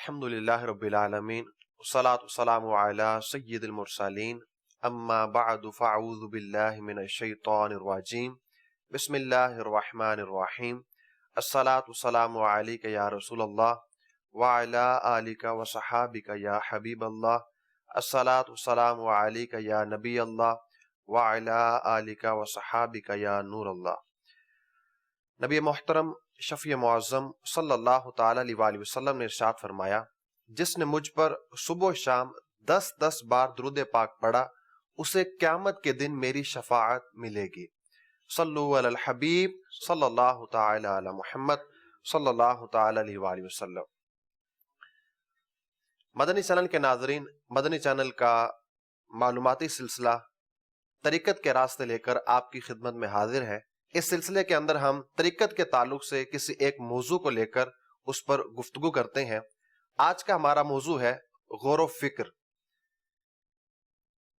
الحمدللہ رب العالمین والصلاة والسلام علی سید المرسلین اما بعد فاعوذ باللہ من الشیطان الرجیم بسم اللہ الرحمن الرحیم الصلاة والسلام علیک یا رسول اللہ وعلی آلک وصحابک یا حبیب اللہ الصلاة والسلام علیک یا نبی اللہ وعلی آلک وصحابک یا نور اللہ۔ نبی محترم شفیع معظم صلی اللہ تعالی علیہ وآلہ وسلم نے ارشاد فرمایا، جس نے مجھ پر صبح و شام 10 بار درود پاک پڑھا اسے قیامت کے دن میری شفاعت ملے گی۔ صلو علی الحبیب صلی اللہ تعالی علی محمد صلی اللہ تعالی علیہ وآلہ وسلم۔ مدنی چینل کے ناظرین، مدنی چینل کا معلوماتی سلسلہ طریقت کے راستے لے کر آپ کی خدمت میں حاضر ہے۔ اس سلسلے کے اندر ہم طریقت کے تعلق سے کسی ایک موضوع کو لے کر اس پر گفتگو کرتے ہیں۔ آج کا ہمارا موضوع ہے غور و فکر۔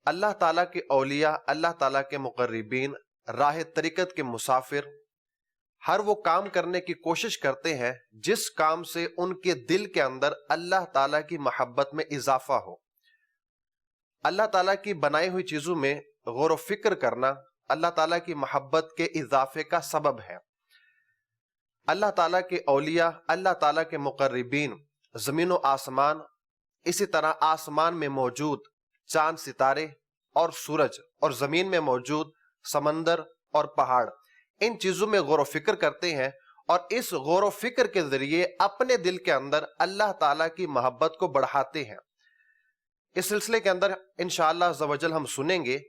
اللہ تعالیٰ کے اولیاء، اللہ تعالیٰ کے مقربین، راہ طریقت کے مسافر ہر وہ کام کرنے کی کوشش کرتے ہیں جس کام سے ان کے دل کے اندر اللہ تعالیٰ کی محبت میں اضافہ ہو۔ اللہ تعالیٰ کی بنائی ہوئی چیزوں میں غور و فکر کرنا اللہ تعالیٰ کی محبت کے اضافے کا سبب ہے۔ اللہ تعالیٰ کے اولیاء، اللہ تعالیٰ کے مقربین زمین و آسمان، اسی طرح آسمان میں موجود چاند ستارے اور سورج، اور زمین میں موجود سمندر اور پہاڑ، ان چیزوں میں غور و فکر کرتے ہیں اور اس غور و فکر کے ذریعے اپنے دل کے اندر اللہ تعالیٰ کی محبت کو بڑھاتے ہیں۔ اس سلسلے کے اندر انشاءاللہ عز و جل ہم سنیں گے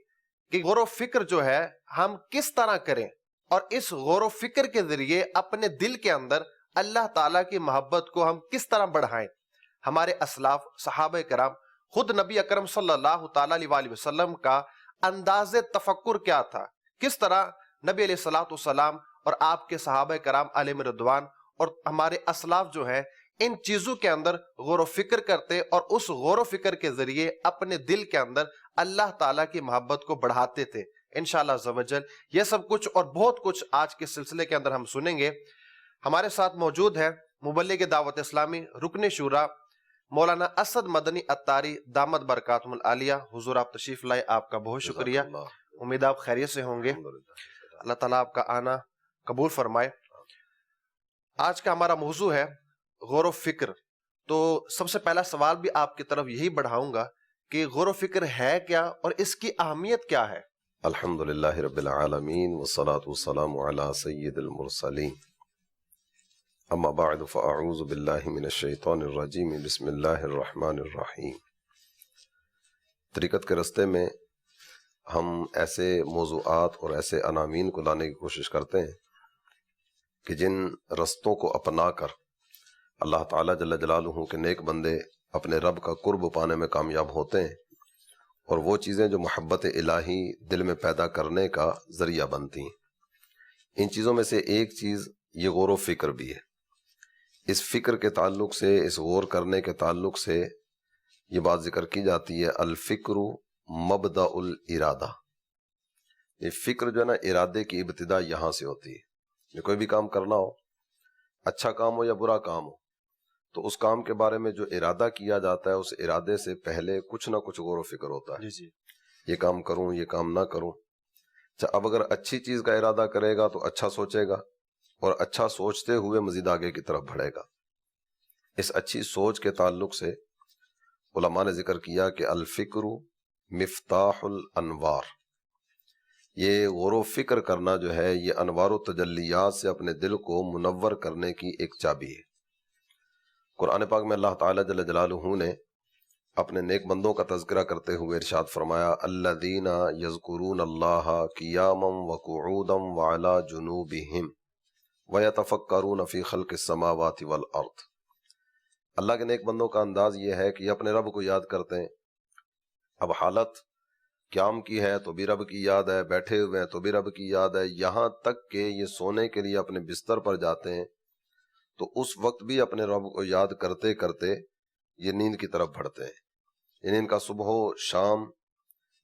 کہ غور و فکر جو ہے ہم کس طرح کریں اور اس غور و فکر کے ذریعے اپنے دل کے اندر اللہ تعالیٰ کی محبت کو ہم کس طرح بڑھائیں۔ ہمارے اسلاف صحابہ کرام، خود نبی اکرم صلی اللہ تعالیٰ علیہ وآلہ وسلم کا انداز تفکر کیا تھا، کس طرح نبی علیہ الصلوۃ والسلام اور آپ کے صحابہ کرام علیہم رضوان اور ہمارے اسلاف جو ہیں ان چیزوں کے اندر غور و فکر کرتے اور اس غور و فکر کے ذریعے اپنے دل کے اندر اللہ تعالیٰ کی محبت کو بڑھاتے تھے۔ انشاءاللہ عز و جل یہ سب کچھ اور بہت کچھ آج کے سلسلے کے اندر ہم سنیں گے۔ ہمارے ساتھ موجود ہے مبلغ دعوت اسلامی رکن شورا مولانا اسد مدنی اتاری دامت برکاتہم العالیہ۔ حضور آپ تشریف لائے، آپ کا بہت شکریہ، امید آپ خیریت سے ہوں گے۔ اللہ تعالیٰ آپ کا آنا قبول فرمائے۔ آج کا ہمارا موضوع ہے غور و فکر۔ تو سب سے پہلا سوال بھی آپ کی طرف یہی بڑھاؤں گا کہ غور و فکر ہے کیا اور اس کی اہمیت کیا ہے؟ الحمدللہ رب العالمین والصلاة والسلام علی سید المرسلین، اما بعد فاعوذ باللہ من الشیطان الرجیم، بسم اللہ الرحمن الرحیم۔ طریقت کے رستے میں ہم ایسے موضوعات اور ایسے عناوین کو لانے کی کوشش کرتے ہیں کہ جن رستوں کو اپنا کر اللہ تعالیٰ جل جلالہ کے نیک بندے اپنے رب کا قرب پانے میں کامیاب ہوتے ہیں، اور وہ چیزیں جو محبت الہی دل میں پیدا کرنے کا ذریعہ بنتی ہیں۔ ان چیزوں میں سے ایک چیز یہ غور و فکر بھی ہے۔ اس فکر کے تعلق سے، اس غور کرنے کے تعلق سے یہ بات ذکر کی جاتی ہے، الفکر مبدأ الارادہ۔ یہ فکر جو ہے نا، ارادے کی ابتدا یہاں سے ہوتی ہے۔ کوئی بھی کام کرنا ہو، اچھا کام ہو یا برا کام ہو، تو اس کام کے بارے میں جو ارادہ کیا جاتا ہے، اس ارادے سے پہلے کچھ نہ کچھ غور و فکر ہوتا ہے۔ یہ کام کروں، یہ کام نہ کروں۔ اب اگر اچھی چیز کا ارادہ کرے گا تو اچھا سوچے گا، اور اچھا سوچتے ہوئے مزید آگے کی طرف بڑھے گا۔ اس اچھی سوچ کے تعلق سے علماء نے ذکر کیا کہ الفکر مفتاح الانوار۔ یہ غور و فکر کرنا جو ہے، یہ انوار و تجلیات سے اپنے دل کو منور کرنے کی ایک چابی ہے۔ قرآن پاک میں اللہ تعالیٰ جل جلالہ نے اپنے نیک بندوں کا تذکرہ کرتے ہوئے ارشاد فرمایا، الذین یذکرون اللہ قیاما وقعودا وعلی جنوبہم ویتفکرون فی خلق السماوات والارض۔ اللہ کے نیک بندوں کا انداز یہ ہے کہ یہ اپنے رب کو یاد کرتے ہیں۔ اب حالت قیام کی ہے تو بھی رب کی یاد ہے، بیٹھے ہوئے ہیں تو بھی رب کی یاد ہے، یہاں تک کہ یہ سونے کے لیے اپنے بستر پر جاتے ہیں تو اس وقت بھی اپنے رب کو یاد کرتے کرتے یہ نیند کی طرف بڑھتے ہیں۔ یعنی ان کا صبح و شام،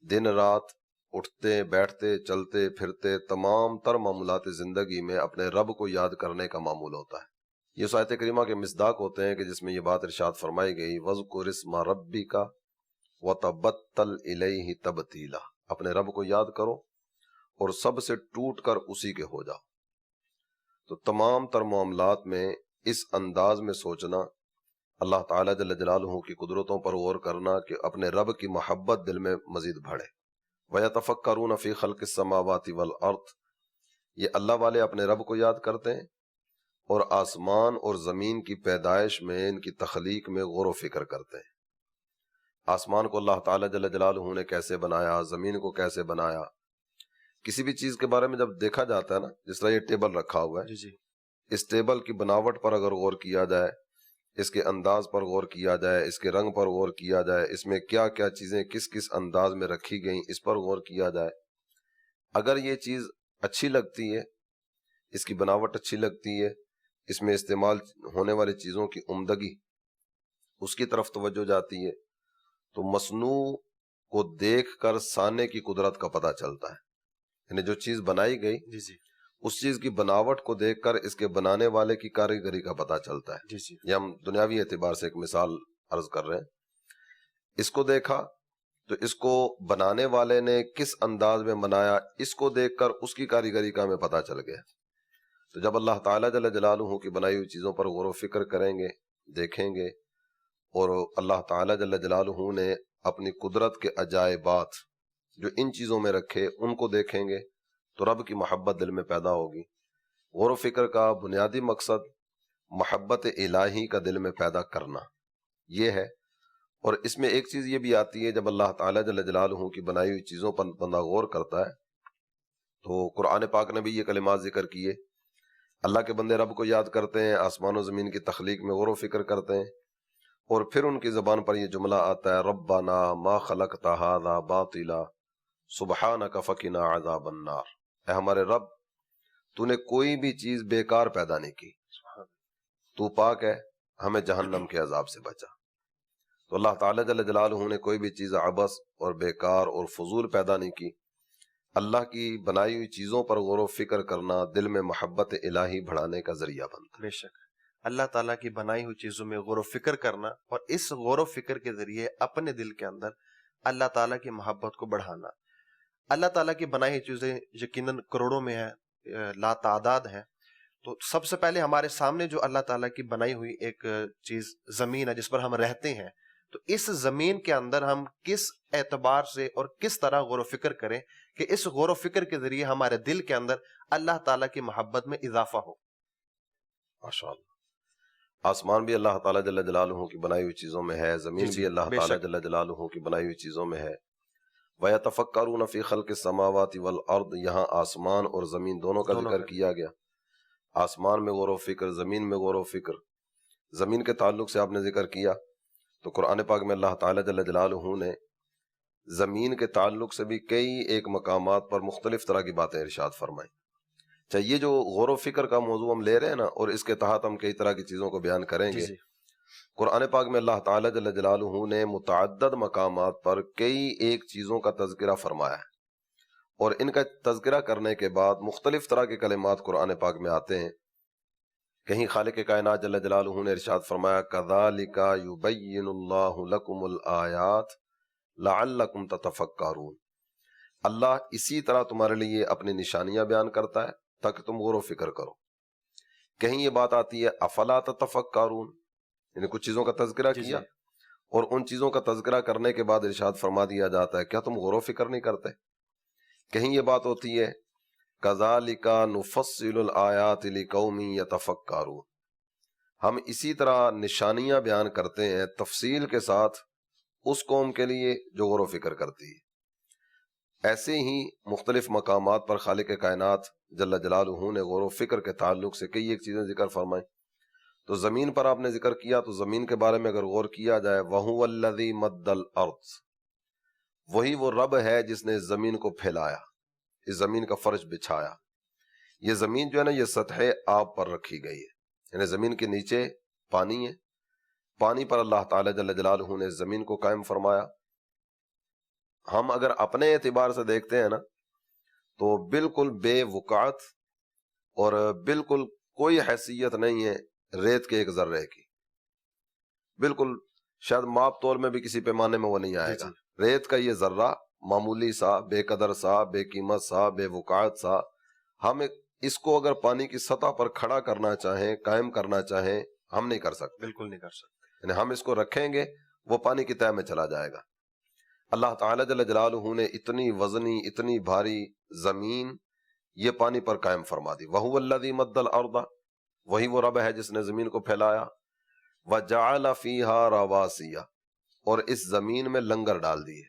دن رات، اٹھتے بیٹھتے چلتے پھرتے تمام تر معمولات زندگی میں اپنے رب کو یاد کرنے کا معمول ہوتا ہے۔ یہ اس آیت کریمہ کے مصداق ہوتے ہیں کہ جس میں یہ بات ارشاد فرمائی گئی وَذْكُرِ اسْمَ رَبِّكَ وَتَبَتَّلْ إِلَيْهِ تَبْتِيلًا، اپنے رب کو یاد کرو اور سب سے ٹوٹ کر اسی کے ہو جاؤ۔ تو تمام تر معاملات میں اس انداز میں سوچنا، اللہ تعالیٰ جل جلالہ کی قدرتوں پر غور کرنا کہ اپنے رب کی محبت دل میں مزید بڑھے۔ وَيَتَفَكَّرُونَ فِي خَلْقِ السَّمَاوَاتِ وَالْأَرْضِ، یہ اللہ والے اپنے رب کو یاد کرتے ہیں اور آسمان اور زمین کی پیدائش میں، ان کی تخلیق میں غور و فکر کرتے ہیں۔ آسمان کو اللہ تعالیٰ جل جلالہ نے کیسے بنایا، زمین کو کیسے بنایا۔ کسی بھی چیز کے بارے میں جب دیکھا جاتا ہے نا، جس طرح یہ ٹیبل رکھا ہوا ہے، جی اس ٹیبل کی بناوٹ پر اگر غور کیا جائے، اس کے انداز پر غور کیا جائے، اس کے رنگ پر غور کیا جائے، اس میں کیا کیا چیزیں کس کس انداز میں رکھی گئیں، اس پر غور کیا جائے، اگر یہ چیز اچھی لگتی ہے، اس کی بناوٹ اچھی لگتی ہے، اس میں استعمال ہونے والی چیزوں کی عمدگی، اس کی طرف توجہ جاتی ہے، تو مصنوع کو دیکھ کر صانع کی قدرت کا پتہ چلتا ہے۔ یعنی جو چیز بنائی گئی، جی اس چیز کی بناوٹ کو دیکھ کر اس کے بنانے والے کی کاریگری کا پتہ چلتا ہے۔ جی یہ ہم دنیاوی اعتبار سے ایک مثال عرض کر رہے ہیں۔ اس کو دیکھا تو اس کو بنانے والے نے کس انداز میں بنایا، اس کو دیکھ کر اس کی کاریگری کا ہمیں پتہ چل گیا۔ تو جب اللہ تعالیٰ جل جلالہ کی بنائی ہوئی چیزوں پر غور و فکر کریں گے، دیکھیں گے، اور اللہ تعالیٰ جل جلالہ نے اپنی قدرت کے عجائبات جو ان چیزوں میں رکھے ان کو دیکھیں گے، تو رب کی محبت دل میں پیدا ہوگی۔ غور و فکر کا بنیادی مقصد محبت الہی کا دل میں پیدا کرنا یہ ہے۔ اور اس میں ایک چیز یہ بھی آتی ہے، جب اللہ تعالیٰ جل جلالہ کی بنائی ہوئی چیزوں پر بندہ غور کرتا ہے تو قرآن پاک نے بھی یہ کلمات ذکر کیے۔ اللہ کے بندے رب کو یاد کرتے ہیں، آسمان و زمین کی تخلیق میں غور و فکر کرتے ہیں، اور پھر ان کی زبان پر یہ جملہ آتا ہے ربنا ما خلقت ھذا باطلا سبحانک فقنا عذاب النار، اے ہمارے رب تو نے کوئی بھی چیز بیکار پیدا نہیں کی، تو پاک ہے، ہمیں جہنم کے عذاب سے بچا۔ تو اللہ تعالیٰ جل جلالہ نے کوئی بھی چیز عبث اور بیکار اور فضول پیدا نہیں کی۔ اللہ کی بنائی ہوئی چیزوں پر غور و فکر کرنا دل میں محبت الہی بڑھانے کا ذریعہ بنتا ہے۔ بے شک اللہ تعالیٰ کی بنائی ہوئی چیزوں میں غور و فکر کرنا، اور اس غور و فکر کے ذریعے اپنے دل کے اندر اللہ تعالیٰ کی محبت کو بڑھانا۔ اللہ تعالیٰ کی بنائی ہوئی چیزیں یقیناً کروڑوں میں ہیں، لا تعداد ہیں۔ تو سب سے پہلے ہمارے سامنے جو اللہ تعالیٰ کی بنائی ہوئی ایک چیز زمین ہے جس پر ہم رہتے ہیں، تو اس زمین کے اندر ہم کس اعتبار سے اور کس طرح غور و فکر کریں کہ اس غور و فکر کے ذریعے ہمارے دل کے اندر اللہ تعالیٰ کی محبت میں اضافہ ہو۔ ماشاءاللہ، آسمان بھی اللہ تعالیٰ جل جلالہ کی بنائی ہوئی چیزوں میں ہے، زمین بھی اللہ تعالیٰ جل جلالہ کی بنائی ہوئی چیزوں میں ہے۔ وَيَتَفَكَّرُونَ فِي خَلْقِ السَّمَاوَاتِ وَالْأَرْضِ، یہاں آسمان اور زمین دونوں کا ذکر کیا گیا۔ آسمان میں غور و فکر، زمین میں غور و فکر۔ زمین کے تعلق سے آپ نے ذکر کیا تو قرآن پاک میں اللہ تعالیٰ جل جلالہ نے زمین کے تعلق سے بھی کئی ایک مقامات پر مختلف طرح کی باتیں ارشاد فرمائیں۔ چاہے یہ جو غور و فکر کا موضوع ہم لے رہے ہیں نا، اور اس کے تحت ہم کئی طرح کی چیزوں کو بیان کریں گے، قرآن پاک میں اللہ تعالیٰ جل جلالہ نے متعدد مقامات پر کئی ایک چیزوں کا تذکرہ فرمایا ہے، اور ان کا تذکرہ کرنے کے بعد مختلف طرح کے کلمات قرآن پاک میں آتے ہیں۔ کہیں خالق کائنات جل جلالہ نے ارشاد فرمایا كَذَلِكَ يُبَيِّنُ اللَّهُ لَكُمُ الْآيَاتِ لَعَلَّكُمْ تَتَفَكَّرُونَ، اللہ اسی طرح تمہارے لیے اپنی نشانیاں بیان کرتا ہے تاکہ تم غور و فکر کرو۔ کہیں یہ بات آتی ہے افلا تتفکرون، یعنی کچھ چیزوں کا تذکرہ کیا اور ان چیزوں کا تذکرہ کرنے کے بعد ارشاد فرما دیا جاتا ہے کیا تم غور و فکر نہیں کرتے۔ کہیں یہ بات ہوتی ہے کذالک نفصل الآیات لقوم یتفکرون، ہم اسی طرح نشانیاں بیان کرتے ہیں تفصیل کے ساتھ اس قوم کے لیے جو غور و فکر کرتی ہے۔ ایسے ہی مختلف مقامات پر خالق کائنات جل جلالہ نے غور و فکر کے تعلق سے کئی ایک چیزیں ذکر فرمائیں۔ تو زمین پر آپ نے ذکر کیا، تو زمین کے بارے میں اگر غور کیا جائے وَهُوَ الَّذِي مَدَّ الْأَرْضِ، وہی وہ رب ہے جس نے زمین کو پھیلایا، اس زمین کا فرش بچھایا۔ یہ زمین جو ہے نا، یہ سطح آب پر رکھی گئی ہے، یعنی زمین کے نیچے پانی ہے، پانی پر اللہ تعالی جل جلالہ نے زمین کو قائم فرمایا۔ ہم اگر اپنے اعتبار سے دیکھتے ہیں نا تو بالکل بے وقعت اور بالکل کوئی حیثیت نہیں ہے ریت کے ایک ذرے کی، بالکل شاید ماپ تول میں بھی کسی پیمانے میں وہ نہیں آئے گا۔ ریت کا یہ ذرہ معمولی سا، بے قدر سا، بے قیمت سا، بے وقعت سا، ہم اس کو اگر پانی کی سطح پر کھڑا کرنا چاہیں، قائم کرنا چاہیں، ہم نہیں کر سکتے، بالکل نہیں کر سکتے۔ یعنی ہم اس کو رکھیں گے وہ پانی کی تہہ میں چلا جائے گا۔ اللہ تعالیٰ جل جلالہ نے اتنی وزنی، اتنی بھاری زمین یہ پانی پر قائم فرما دی۔ وَهُوَ الَّذِي مَدَّ الْأَرْضَ، وہی وہ رب ہے جس نے زمین کو پھیلایا۔ وَجَعَلَ فِيهَا رَوَاسِيَ، اور اس زمین میں لنگر ڈال دیے۔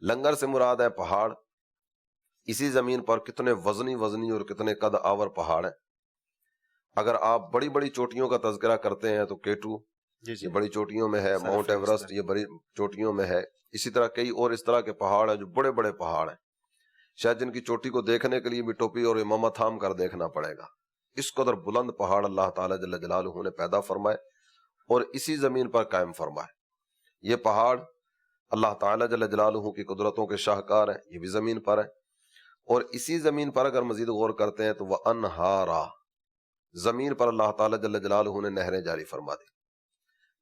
لنگر سے مراد ہے پہاڑ۔ اسی زمین پر کتنے وزنی وزنی اور کتنے قد آور پہاڑ ہیں۔ اگر آپ بڑی بڑی چوٹیوں کا تذکرہ کرتے ہیں تو کیٹو یہ بڑی چوٹیوں میں ہے، ماؤنٹ ایورسٹ یہ بڑی چوٹیوں میں ہے، اسی طرح کئی اور اس طرح کے پہاڑ ہیں جو بڑے بڑے پہاڑ ہیں، شاید جن کی چوٹی کو دیکھنے کے لیے بھی ٹوپی اور امامہ تھام کر دیکھنا پڑے گا۔ اس قدر بلند پہاڑ اللہ تعالیٰ جل جلالہ نے پیدا فرمائے اور اسی زمین پر قائم فرمائے۔ یہ پہاڑ اللہ تعالیٰ جل جلالہ کی قدرتوں کے شاہکار ہیں، یہ بھی زمین پر ہیں۔ اور اسی زمین پر اگر مزید غور کرتے ہیں تو وہ انہارا، زمین پر اللہ تعالیٰ جل جلالہ نے نہریں جاری فرما دی۔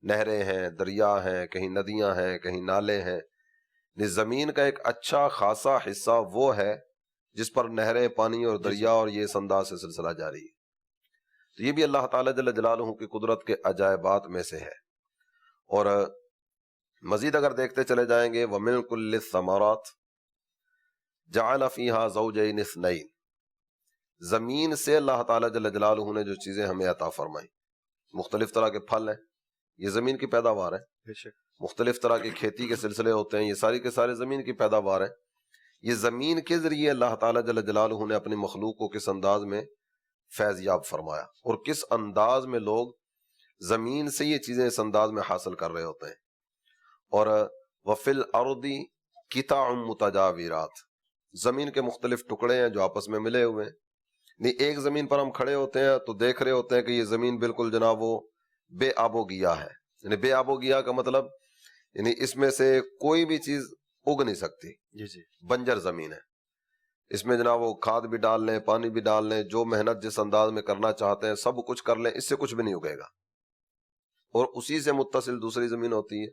نہریں ہیں، دریا ہیں، کہیں ندیاں ہیں، کہیں نالے ہیں۔ زمین کا ایک اچھا خاصا حصہ وہ ہے جس پر نہریں، پانی اور دریا اور یہ اس انداز سے سلسلہ جاری ہے۔ تو یہ بھی اللہ تعالیٰ جل جلالہ کی قدرت کے عجائبات میں سے ہے۔ اور مزید اگر دیکھتے چلے جائیں گے وَمِن كُلِّ الثَّمَرَاتِ جَعَلَ فِيهَا زَوْجَيْنِ اثْنَيْنِ، زمین سے اللہ تعالیٰ جل جلالہ نے جو چیزیں ہمیں عطا فرمائی، مختلف طرح کے پھل ہیں، یہ زمین کی پیداوار ہے۔ مختلف طرح کی کھیتی کے سلسلے ہوتے ہیں، یہ ساری کے سارے زمین کی پیداوار ہیں۔ یہ زمین کے ذریعے اللہ تعالیٰ جل جلالہ نے اپنی مخلوق کو کس انداز میں فیض یاب فرمایا، اور کس انداز میں لوگ زمین سے یہ چیزیں اس انداز میں حاصل کر رہے ہوتے ہیں۔ اور وَفِي الْأَرْضِ قِطَعٌ مُتَجَاوِرَاتٌ، زمین کے مختلف ٹکڑے ہیں جو آپس میں ملے ہوئے ہیں۔ نہیں ایک زمین پر ہم کھڑے ہوتے ہیں تو دیکھ رہے ہوتے ہیں کہ یہ زمین بالکل جناب وہ بے آب و گیا ہے، یعنی بے آب و گیا کا مطلب یعنی اس میں سے کوئی بھی چیز اگ نہیں سکتی، بنجر زمین ہے۔ اس میں جناب وہ کھاد بھی ڈال لیں، پانی بھی ڈال لیں، جو محنت جس انداز میں کرنا چاہتے ہیں سب کچھ کر لیں، اس سے کچھ بھی نہیں اگے گا۔ اور اسی سے متصل دوسری زمین ہوتی ہے،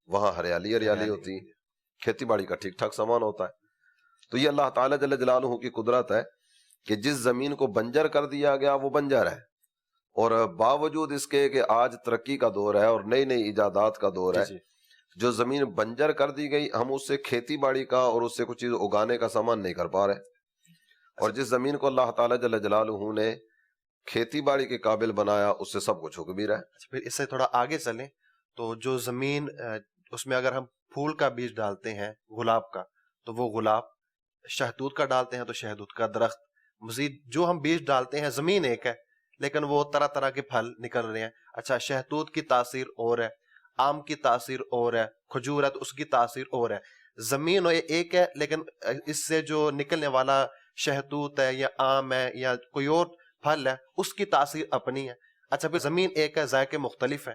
وہاں ہریالی ہریالی ہوتی ہے، کھیتی باڑی کا ٹھیک ٹھاک سامان ہوتا ہے۔ تو یہ اللہ تعالیٰ جل جلالہ کی قدرت ہے کہ جس زمین کو بنجر کر دیا گیا وہ بنجر ہے، اور باوجود اس کے کہ آج ترقی کا دور ہے اور نئی نئی ایجادات کا دور ہے، جو زمین بنجر کر دی گئی ہم اس سے کھیتی باڑی کا اور اس سے کچھ چیز اگانے کا سامان نہیں کر پا رہے۔ اور جس زمین کو اللہ تعالیٰ جل جلالہ نے کھیتی باڑی کے قابل بنایا اس سے سب کچھ اگ بھی رہا ہے۔ پھر اس سے تھوڑا آگے چلیں تو جو زمین اس میں اگر ہم پھول کا بیج ڈالتے ہیں گلاب کا تو وہ گلاب، شہتوت کا ڈالتے ہیں تو شہتوت کا درخت، مزید جو ہم بیج ڈالتے ہیں زمین ایک ہے لیکن وہ طرح طرح کے پھل نکل رہے ہیں۔ اچھا شہتوت کی تاثیر اور ہے، آم کی تاثیر اور ہے، کھجور ہے تو اس کی تاثیر اور ہے۔ زمین ایک ہے لیکن اس سے جو نکلنے والا شہتوت ہے یا آم ہے یا کوئی اور پھل ہے اس کی تاثیر اپنی ہے۔ اچھا پھر زمین ایک ہے، ذائقے مختلف ہیں،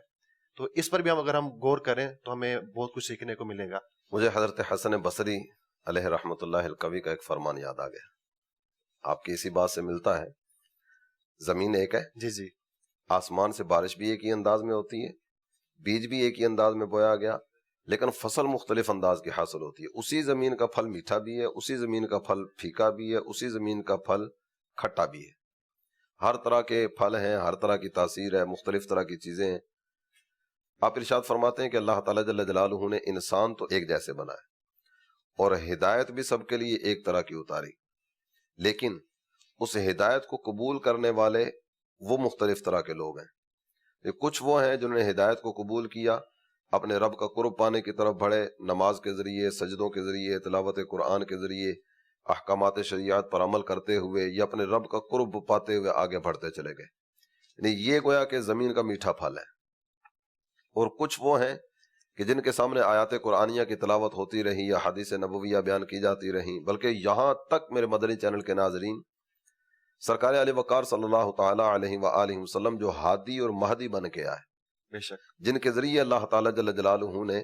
تو اس پر بھی اگر ہم غور کریں تو ہمیں بہت کچھ سیکھنے کو ملے گا۔ مجھے حضرت حسن بصری علیہ رحمۃ اللہ القوی کا ایک فرمان یاد آ گیا، آپ کی اسی بات سے ملتا ہے۔ زمین ایک ہے، جی آسمان سے بارش بھی ایک ہی انداز میں ہوتی ہے، بیج بھی ایک ہی انداز میں بویا گیا، لیکن فصل مختلف انداز کی حاصل ہوتی ہے۔ اسی زمین کا پھل میٹھا بھی ہے، اسی زمین کا پھل پھیکا بھی ہے، اسی زمین کا پھل کھٹا بھی ہے۔ ہر طرح کے پھل ہیں، ہر طرح کی تاثیر ہے، مختلف طرح کی چیزیں ہیں۔ آپ ارشاد فرماتے ہیں کہ اللہ تعالیٰ جل جلالہ نے انسان تو ایک جیسے بنائے اور ہدایت بھی سب کے لیے ایک طرح کی اتاری، لیکن اس ہدایت کو قبول کرنے والے وہ مختلف طرح کے لوگ ہیں۔ کچھ وہ ہیں جنہوں نے ہدایت کو قبول کیا، اپنے رب کا قرب پانے کی طرف بڑھے، نماز کے ذریعے، سجدوں کے ذریعے، تلاوت قرآن کے ذریعے، احکامات شریعت پر عمل کرتے ہوئے یا اپنے رب کا قرب پاتے ہوئے آگے بڑھتے چلے گئے، یعنی یہ گویا کہ زمین کا میٹھا پھل ہے۔ اور کچھ وہ ہیں کہ جن کے سامنے آیات قرآنیہ کی تلاوت ہوتی رہی یا حدیث نبویہ بیان کی جاتی رہی، بلکہ یہاں تک میرے مدنی چینل کے ناظرین سرکار علی وقار صلی اللہ تعالی علیہ وآلہ وسلم جو ہادی اور مہدی بن کے آئے، بے شک، جن کے ذریعے اللہ تعالیٰ جل جلالہ نے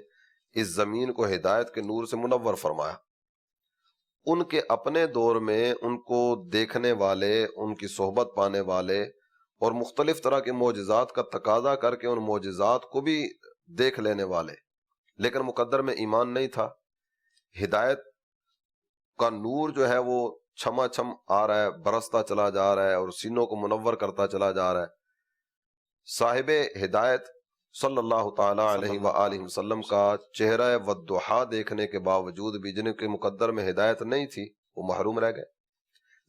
اس زمین کو ہدایت کے نور سے منور فرمایا، ان کے اپنے دور میں ان کو دیکھنے والے، ان کی صحبت پانے والے اور مختلف طرح کے معجزات کا تقاضا کر کے ان معجزات کو بھی دیکھ لینے والے، لیکن مقدر میں ایمان نہیں تھا۔ ہدایت کا نور جو ہے وہ چھما چھم آ رہا ہے، برستا چلا جا رہا ہے اور سینوں کو منور کرتا چلا جا رہا ہے۔ صاحب ہدایت صلی اللہ تعالی علیہ وآلہ وسلم کا چہرہ والضحیٰ دیکھنے کے باوجود بھی جن کے مقدر میں ہدایت نہیں تھی وہ محروم رہ گئے۔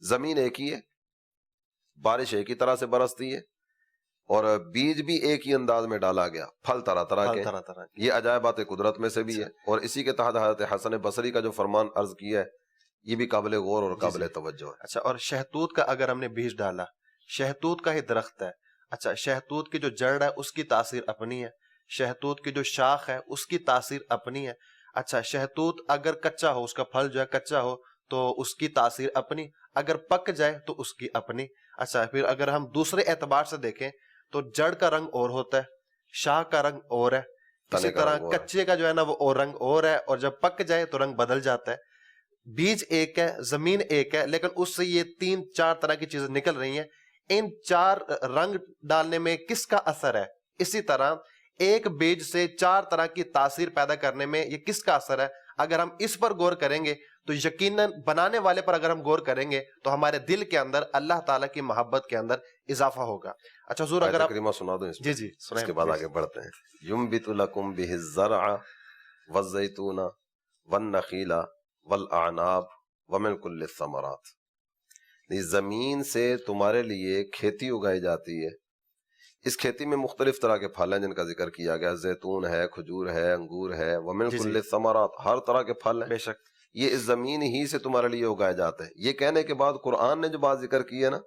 زمین ایک ہی ہے، بارش ایک ہی طرح سے برستی ہے، اور بیج بھی ایک ہی انداز میں ڈالا گیا، پھل طرح طرح کے۔ یہ عجائبات قدرت میں سے بھی ہے، اور اسی کے تحت حضرت حسن بصری کا جو فرمان عرض کیا ہے یہ بھی قابل غور اور قابل توجہ ہے۔ اچھا، اور شہتوت کا اگر ہم نے بیج ڈالا، شہتوت کا ہی درخت ہے، اچھا شہتوت کی جو جڑ ہے اس کی تاثیر اپنی ہے، شہتوت کی جو شاخ ہے اس کی تاثیر اپنی ہے۔ اچھا شہتوت اگر کچا ہو، اس کا پھل جو ہے کچا ہو تو اس کی تاثیر اپنی، اگر پک جائے تو اس کی اپنی۔ اچھا پھر اگر ہم دوسرے اعتبار سے دیکھیں تو جڑ کا رنگ اور ہوتا ہے، شاخ کا رنگ اور ہے، اسی طرح کچے کا جو ہے نا وہ اور رنگ اور ہے، اور جب پک جائے تو رنگ بدل جاتا ہے۔ بیج ایک ہے، زمین ایک ہے، لیکن اس سے یہ 3-4 طرح کی چیزیں نکل رہی ہیں۔ ان 4 رنگ ڈالنے میں کس کا اثر ہے؟ اسی طرح ایک بیج سے 4 طرح کی تاثیر پیدا کرنے میں یہ کس کا اثر ہے؟ اگر ہم اس پر غور کریں گے تو یقیناً بنانے والے پر اگر ہم غور کریں گے تو ہمارے دل کے اندر اللہ تعالیٰ کی محبت کے اندر اضافہ ہوگا۔ اچھا حضور اگر آپ کریمہ سنا دو اس جی اس کے بعد آگے بڑھتے ہیں۔ ینبت لکم بہ الزرع والزیتون والنخیل والاعناب ومن کل الثمرات، زمین سے تمہارے لیے کھیتی اگائی جاتی ہے، اس کھیتی میں مختلف طرح کے پھل ہیں جن کا ذکر کیا گیا، زیتون ہے، کھجور ہے، انگور ہے، ومن کل الثمرات، ہر طرح کے پھل ہیں، بے شک یہ اس زمین ہی سے تمہارے لیے اگائے جاتے ہیں۔ یہ کہنے کے بعد قرآن نے جو بات ذکر کی ہے نا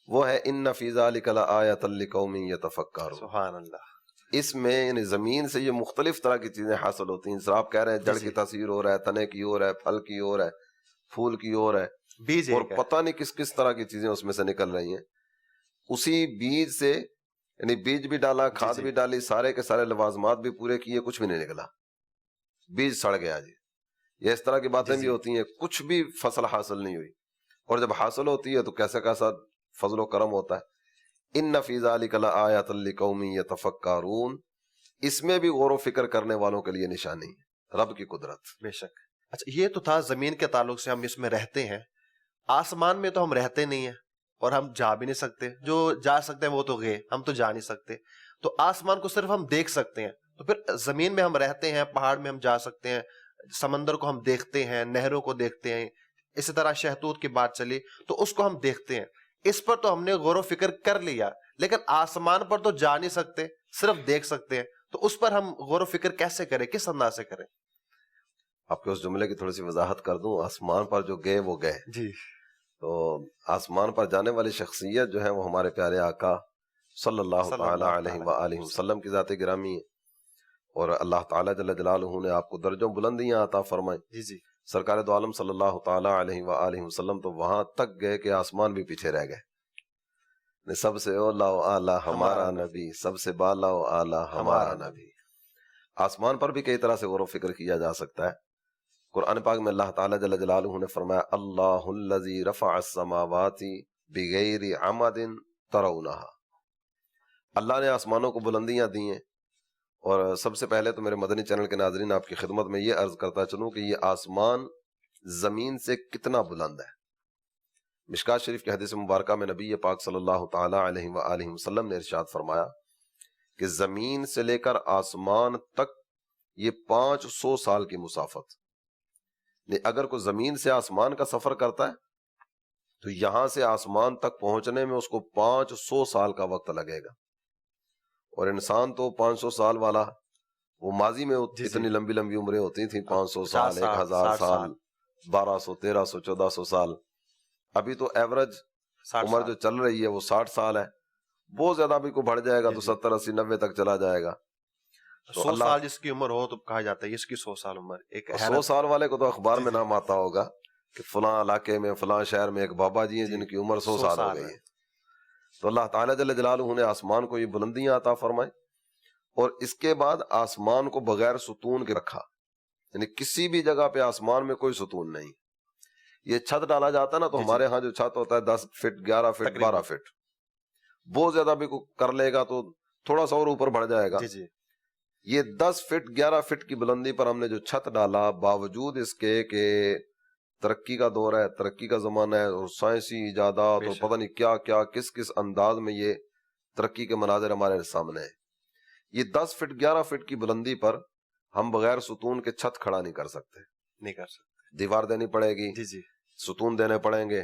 وہ ہے ان فی ذلک لآیۃ لقوم یتفکرون۔ سبحان اللہ۔ اس میں یعنی زمین سے یہ مختلف طرح کی چیزیں حاصل ہوتی ہیں، آپ کہہ رہے ہیں جڑ کی تاثیر ہو رہا ہے، تنے کی ہو رہا ہے، پھل کی ہو رہا ہے، پھول کی ہو رہا ہے، بیج اور پتہ نہیں کس کس طرح کی چیزیں اس میں سے نکل رہی ہیں۔ اسی بیج سے یعنی بیج بھی ڈالا، کھاد بھی ڈالی، سارے کے سارے لوازمات بھی پورے کیے، کچھ بھی نہیں نکلا، بیج سڑ گیا جی۔ یہ اس طرح کی باتیں بھی ہوتی ہیں، کچھ بھی فصل حاصل نہیں ہوئی، اور جب حاصل ہوتی ہے تو کیسا کیسا فضل و کرم ہوتا ہے۔ ان فی ذلک لآیۃ لقوم یتفکرون، اس میں بھی غور و فکر کرنے والوں کے لیے نشانی ہے رب کی قدرت۔ بے شک۔ اچھا یہ تو تھا زمین کے تعلق سے، ہم اس میں رہتے ہیں۔ آسمان میں تو ہم رہتے نہیں ہیں اور ہم جا بھی نہیں سکتے، جو جا سکتے ہیں وہ تو گئے، ہم تو جا نہیں سکتے۔ تو آسمان کو صرف ہم دیکھ سکتے ہیں، تو پھر زمین میں ہم رہتے ہیں، پہاڑ میں ہم جا سکتے ہیں، سمندر کو ہم دیکھتے ہیں، نہروں کو دیکھتے ہیں، اسی طرح شہتوت کی بات چلی تو اس کو ہم دیکھتے ہیں۔ اس پر تو ہم نے غور و فکر کر لیا، لیکن آسمان پر تو جا نہیں سکتے، صرف دیکھ سکتے ہیں، تو اس پر ہم غور و فکر کیسے کریں، کس انداز سے کریں؟ آپ کے اس جملے کی تھوڑی سی وضاحت کر دوں۔ آسمان پر جو گئے وہ گئے جی، تو آسمان پر جانے والی شخصیت جو ہے وہ ہمارے پیارے آقا صلی اللہ تعالی علیہ وآلہ وسلم کی ذات گرامی ہے، اور اللہ تعالیٰ جل جلالہ نے آپ کو درجوں بلندیاں عطا فرمائیں۔ جی سرکار دو عالم صلی اللہ تعالی علیہ وآلہ وسلم تو وہاں تک گئے کہ آسمان بھی پیچھے رہ گئے۔ سب سے اولا و اعلیٰ ہمارا نبی، سب سے بالا و اعلیٰ ہمارا نبی۔ آسمان پر بھی کئی طرح سے غور و فکر کیا جا سکتا ہے۔ قرآن پاک میں اللہ تعالیٰ جل جلالہ نے فرمایا اللہ الذی رفع السماوات بغیر عمد ترونہا، اللہ نے آسمانوں کو بلندیاں دی ہیں۔ اور سب سے پہلے تو میرے مدنی چینل کے ناظرین آپ کی خدمت میں یہ عرض کرتا چلوں کہ یہ آسمان زمین سے کتنا بلند ہے۔ مشکات شریف کی حدیث مبارکہ میں نبی پاک صلی اللہ تعالی علیہ وآلہ وسلم نے ارشاد فرمایا کہ زمین سے لے کر آسمان تک یہ 500 سال کی مسافت، اگر کوئی زمین سے آسمان کا سفر کرتا ہے تو یہاں سے آسمان تک پہنچنے میں اس کو 500 سال کا وقت لگے گا، اور انسان تو 500 سال والا وہ ماضی میں اتنی لمبی لمبی عمریں ہوتی تھیں، 500 سال، 1000 سال، 1200، 1300، 1400 سال۔ ابھی تو ایوریج عمر جو چل رہی ہے وہ 60 سال ہے، بہت زیادہ ابھی کو بڑھ جائے گا تو 70، 80، 90 تک چلا جائے گا۔ 100 سال جس کی عمر ہو تو کہا جاتا ہے اس کی 100 سال عمر۔ 100 سال والے کو تو اخبار میں نام آتا ہوگا کہ فلاں علاقے میں فلاں شہر میں ایک بابا جی ہیں جن کی عمر 100 سال ہو گئی ہے۔ تو اللہ تعالیٰ جل جلالہ نے آسمان کو یہ بلندیاں عطا فرمائے، اور اس کے بعد آسمان کو بغیر ستون کے رکھا، یعنی کسی بھی جگہ پہ آسمان میں کوئی ستون نہیں۔ یہ چھت ڈالا جاتا ہے نا تو ہمارے ہاں جو چھت ہوتا ہے 10 فٹ، 11 فٹ، 12 فٹ، بہت زیادہ بھی کر لے گا تو تھوڑا سا اور اوپر بڑھ جائے گا. جی جی یہ 10 فٹ 11 فٹ کی بلندی پر ہم نے جو چھت ڈالا، باوجود اس کے کہ ترقی کا دور ہے، ترقی کا زمانہ ہے، اور سائنسی ایجادات بے اور شک. پتہ نہیں کیا کیا کس کس انداز میں یہ ترقی کے مناظر ہمارے سامنے ہیں. یہ 10 فٹ 11 فٹ کی بلندی پر ہم بغیر ستون کے چھت کھڑا نہیں کر سکتے. نہیں کر سکتے. دیوار دینی پڑے گی، جی جی ستون دینے پڑیں گے،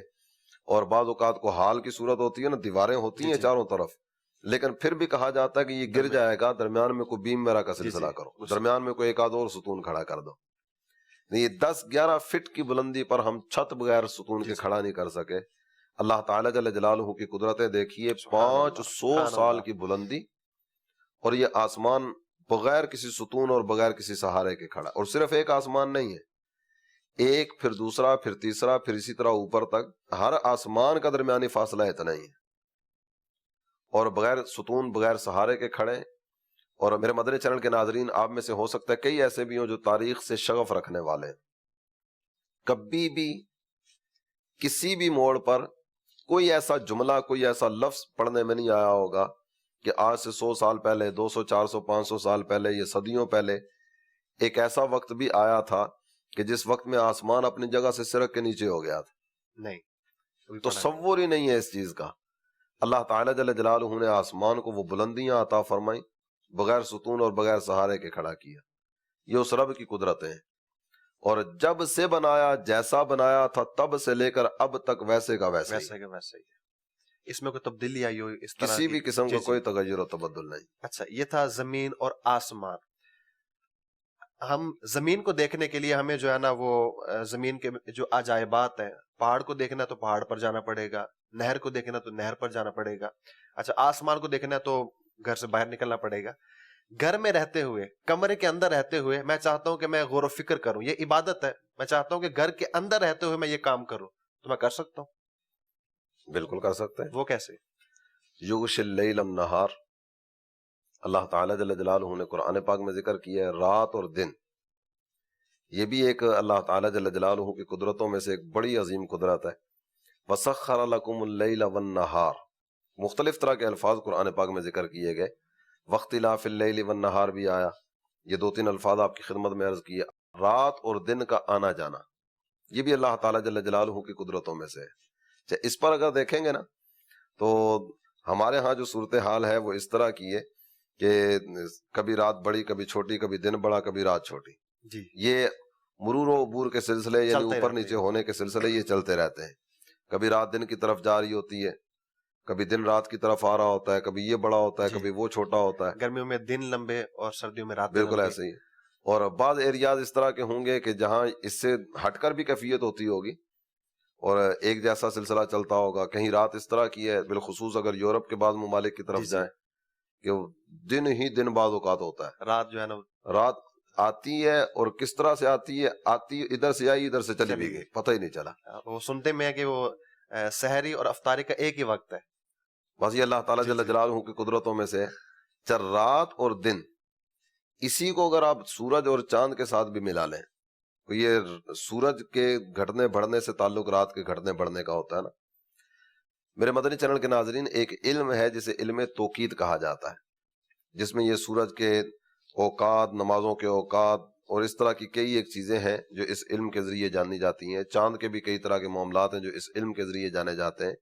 اور بعض اوقات کو حال کی صورت ہوتی ہے نا، دیواریں ہوتی جی ہیں جی چاروں طرف، لیکن پھر بھی کہا جاتا ہے کہ یہ گر جائے گا، درمیان میں کوئی بیم میرا کا جی سلسلہ جی کرو، درمیان میں کوئی ایک آدھ اور ستون کھڑا کر دو. یہ 10-11 فٹ کی بلندی پر ہم چھت بغیر ستون جی کے جی. کھڑا نہیں کر سکے. اللہ تعالیٰ جل جلالہ کی قدرتیں دیکھیے، سبحان اللہ 500 سبحان سال اللہ. کی بلندی، اور یہ آسمان بغیر کسی ستون اور بغیر کسی سہارے کے کھڑا. اور صرف ایک آسمان نہیں ہے، ایک پھر دوسرا پھر تیسرا پھر اسی طرح اوپر تک، ہر آسمان کا درمیانی فاصلہ اتنا ہی ہے، اور بغیر ستون بغیر سہارے کے کھڑے. اور میرے مدنی چینل کے ناظرین، آپ میں سے ہو سکتا ہے کئی ایسے بھی ہوں جو تاریخ سے شغف رکھنے والے ہیں. کبھی بھی کسی بھی موڑ پر کوئی ایسا جملہ، کوئی ایسا لفظ پڑھنے میں نہیں آیا ہوگا کہ آج سے 100 سال پہلے، 200 400 500 سال پہلے، یہ صدیوں پہلے ایک ایسا وقت بھی آیا تھا کہ جس وقت میں آسمان اپنی جگہ سے سرک کے نیچے ہو گیا تھا. نہیں تصور ہی نہیں ہے اس چیز کا. اللہ تعالیٰ جل جلالہ نے آسمان کو وہ بلندیاں عطا فرمائی، بغیر ستون اور بغیر سہارے کے کھڑا کیا. یہ اس رب کی قدرتیں ہیں. اور جب سے بنایا، جیسا بنایا تھا تب سے لے کر اب تک ویسے کا ویسے ہی، ویسے کا ویسے ہی. اس میں کوئی تبدیلی آئی ہو اس طرح کسی کی؟ بھی قسم جی کا جی. کوئی تغیر و تبدل نہیں. اچھا، یہ تھا زمین اور آسمان. ہم زمین کو دیکھنے کے لیے ہمیں جو ہے نا وہ زمین کے جو عجائبات ہیں، پہاڑ کو دیکھنا تو پہاڑ پر جانا پڑے گا، نہر کو دیکھنا تو نہر پر جانا پڑے گا. اچھا، آسمان کو دیکھنا تو گھر سے باہر نکلنا پڑے گا. گھر میں رہتے ہوئے، کمرے کے اندر رہتے ہوئے میں چاہتا ہوں کہ میں غور و فکر کروں، یہ عبادت ہے. میں چاہتا ہوں کہ گھر کے اندر رہتے ہوئے میں یہ کام کروں، تو میں کر سکتا ہوں. بالکل کر سکتے ہیں. وہ کیسے؟ یغشی اللیل النہار، اللہ تعالیٰ جل جلالہ نے قرآن پاک میں ذکر کیا ہے رات اور دن. یہ بھی ایک اللہ تعالیٰ جل جلالہ کی قدرتوں میں سے ایک بڑی عظیم قدرت ہے. وَسَخَّرَ لَكُمُ اللَّيْلَ وَالنَّهَارَ، مختلف طرح کے الفاظ قرآن پاک میں ذکر کیے گئے. وَاخْتِلَافِ اللَّيْلِ وَالنَّهَارِ بھی آیا. یہ 2-3 الفاظ آپ کی خدمت میں عرض کیے. رات اور دن کا آنا جانا، یہ بھی اللہ تعالیٰ جل جلالہ کی قدرتوں میں سے ہے. اس پر اگر دیکھیں گے نا تو ہمارے ہاں جو صورتحال ہے وہ اس طرح کی ہے کہ کبھی رات بڑی، کبھی چھوٹی، کبھی دن بڑا، کبھی رات چھوٹی. جی، یہ مرور و عبور کے سلسلے، یعنی چلتے اوپر رہتے نیچے ہیں. ہونے کے سلسلے یہ چلتے رہتے ہیں. کبھی رات دن کی طرف جاری ہوتی ہے، کبھی دن رات کی طرف آ رہا ہوتا ہے، کبھی یہ بڑا ہوتا ہے، جی. کبھی وہ چھوٹا ہوتا ہے. گرمیوں میں دن لمبے اور سردیوں میں راتیں بالکل لمبی. ایسے ہی. اور بعض ایریاز اس طرح کے ہوں گے کہ جہاں اس سے ہٹ کر بھی کیفیت ہوتی ہوگی اور ایک جیسا سلسلہ چلتا ہوگا. کہیں رات اس طرح کی ہے، بالخصوص اگر یورپ کے بعض ممالک کی طرف جی جی. جائیں کہ دن ہی دن بعض اوقات ہوتا ہے. رات جو ہے نا رات آتی ہے اور کس طرح سے آتی ہے، آتی ادھر سے آئی ادھر سے چلی بھی گئی، پتہ ہی نہیں چلا. وہ سنتے میں ہے کہ وہ سحری اور افطاری کا ایک ہی وقت ہے. بس یہ اللہ تعالیٰ جی جل جی. جلالہ کی قدرتوں میں سے چر رات اور دن. اسی کو اگر آپ سورج اور چاند کے ساتھ بھی ملا لیں تو یہ سورج کے گھٹنے بڑھنے سے تعلق رات کے گھٹنے بڑھنے کا ہوتا ہے نا. میرے مدنی چینل کے ناظرین، ایک علم ہے جسے علم توقید کہا جاتا ہے، جس میں یہ سورج کے اوقات، نمازوں کے اوقات اور اس طرح کی کئی ایک چیزیں ہیں جو اس علم کے ذریعے جانی جاتی ہیں. چاند کے بھی کئی طرح کے معاملات ہیں جو اس علم کے ذریعے جانے جاتے ہیں.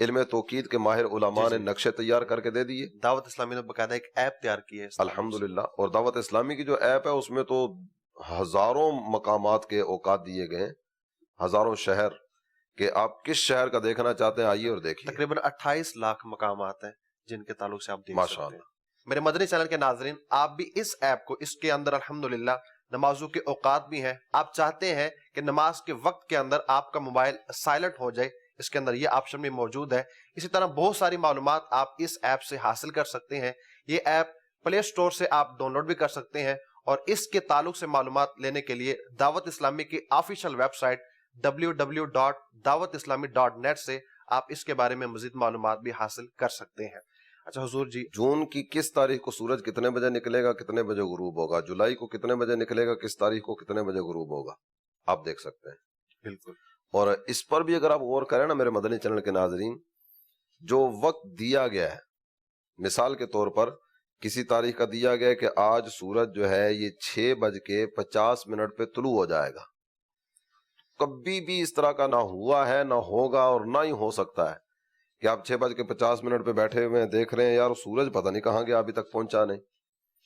علم توقید کے ماہر علماء نے نقشے تیار کر کے دے دیے. دعوت اسلامی نے باقاعدہ ایک ایپ تیار کی ہے الحمدللہ. اور دعوت اسلامی کی جو ایپ ہے اس میں تو ہزاروں مقامات کے اوقات دیے گئے ہیں، ہزاروں شہر، کہ آپ کس شہر کا دیکھنا چاہتے ہیں آئیے اور دیکھیے. تقریباً 28 لاکھ مقامات ہیں جن کے تعلق سے آپ دیکھ ماشاء سکتے ہیں. اللہ. میرے مدنی چینل کے ناظرین، آپ بھی اس ایپ کو، اس کے اندر الحمدللہ نمازوں کے اوقات بھی ہیں. آپ چاہتے ہیں کہ نماز کے وقت کے اندر آپ کا موبائل سائلنٹ ہو جائے، اس کے اندر یہ آپشن بھی موجود ہے. اسی طرح بہت ساری معلومات آپ اس ایپ سے حاصل کر سکتے ہیں. یہ ایپ پلے سٹور سے آپ ڈاؤن لوڈ بھی کر سکتے ہیں، اور اس کے تعلق سے معلومات لینے کے لیے دعوت اسلامی کی آفیشیل ویب سائٹ www.dawatislami.net سے آپ اس کے بارے میں مزید معلومات بھی حاصل کر سکتے ہیں. اچھا حضور جی، جون کی کس تاریخ کو سورج کتنے بجے نکلے گا، کتنے بجے غروب ہوگا، جولائی کو کتنے بجے نکلے گا، کس تاریخ کو کتنے بجے غروب ہوگا، آپ دیکھ سکتے ہیں. بالکل. اور اس پر بھی اگر آپ غور کریں نا میرے مدنی چینل کے ناظرین، جو وقت دیا گیا ہے، مثال کے طور پر کسی تاریخ کا دیا گیا ہے کہ آج سورج جو ہے یہ 6:50 پہ طلوع ہو جائے گا، کبھی بھی اس طرح کا نہ ہوا ہے، نہ ہوگا، اور نہ ہی ہو سکتا ہے کہ آپ 6:50 پہ بیٹھے ہوئے ہیں، دیکھ رہے ہیں یار سورج پتہ نہیں کہاں گیا، ابھی تک پہنچا نہیں،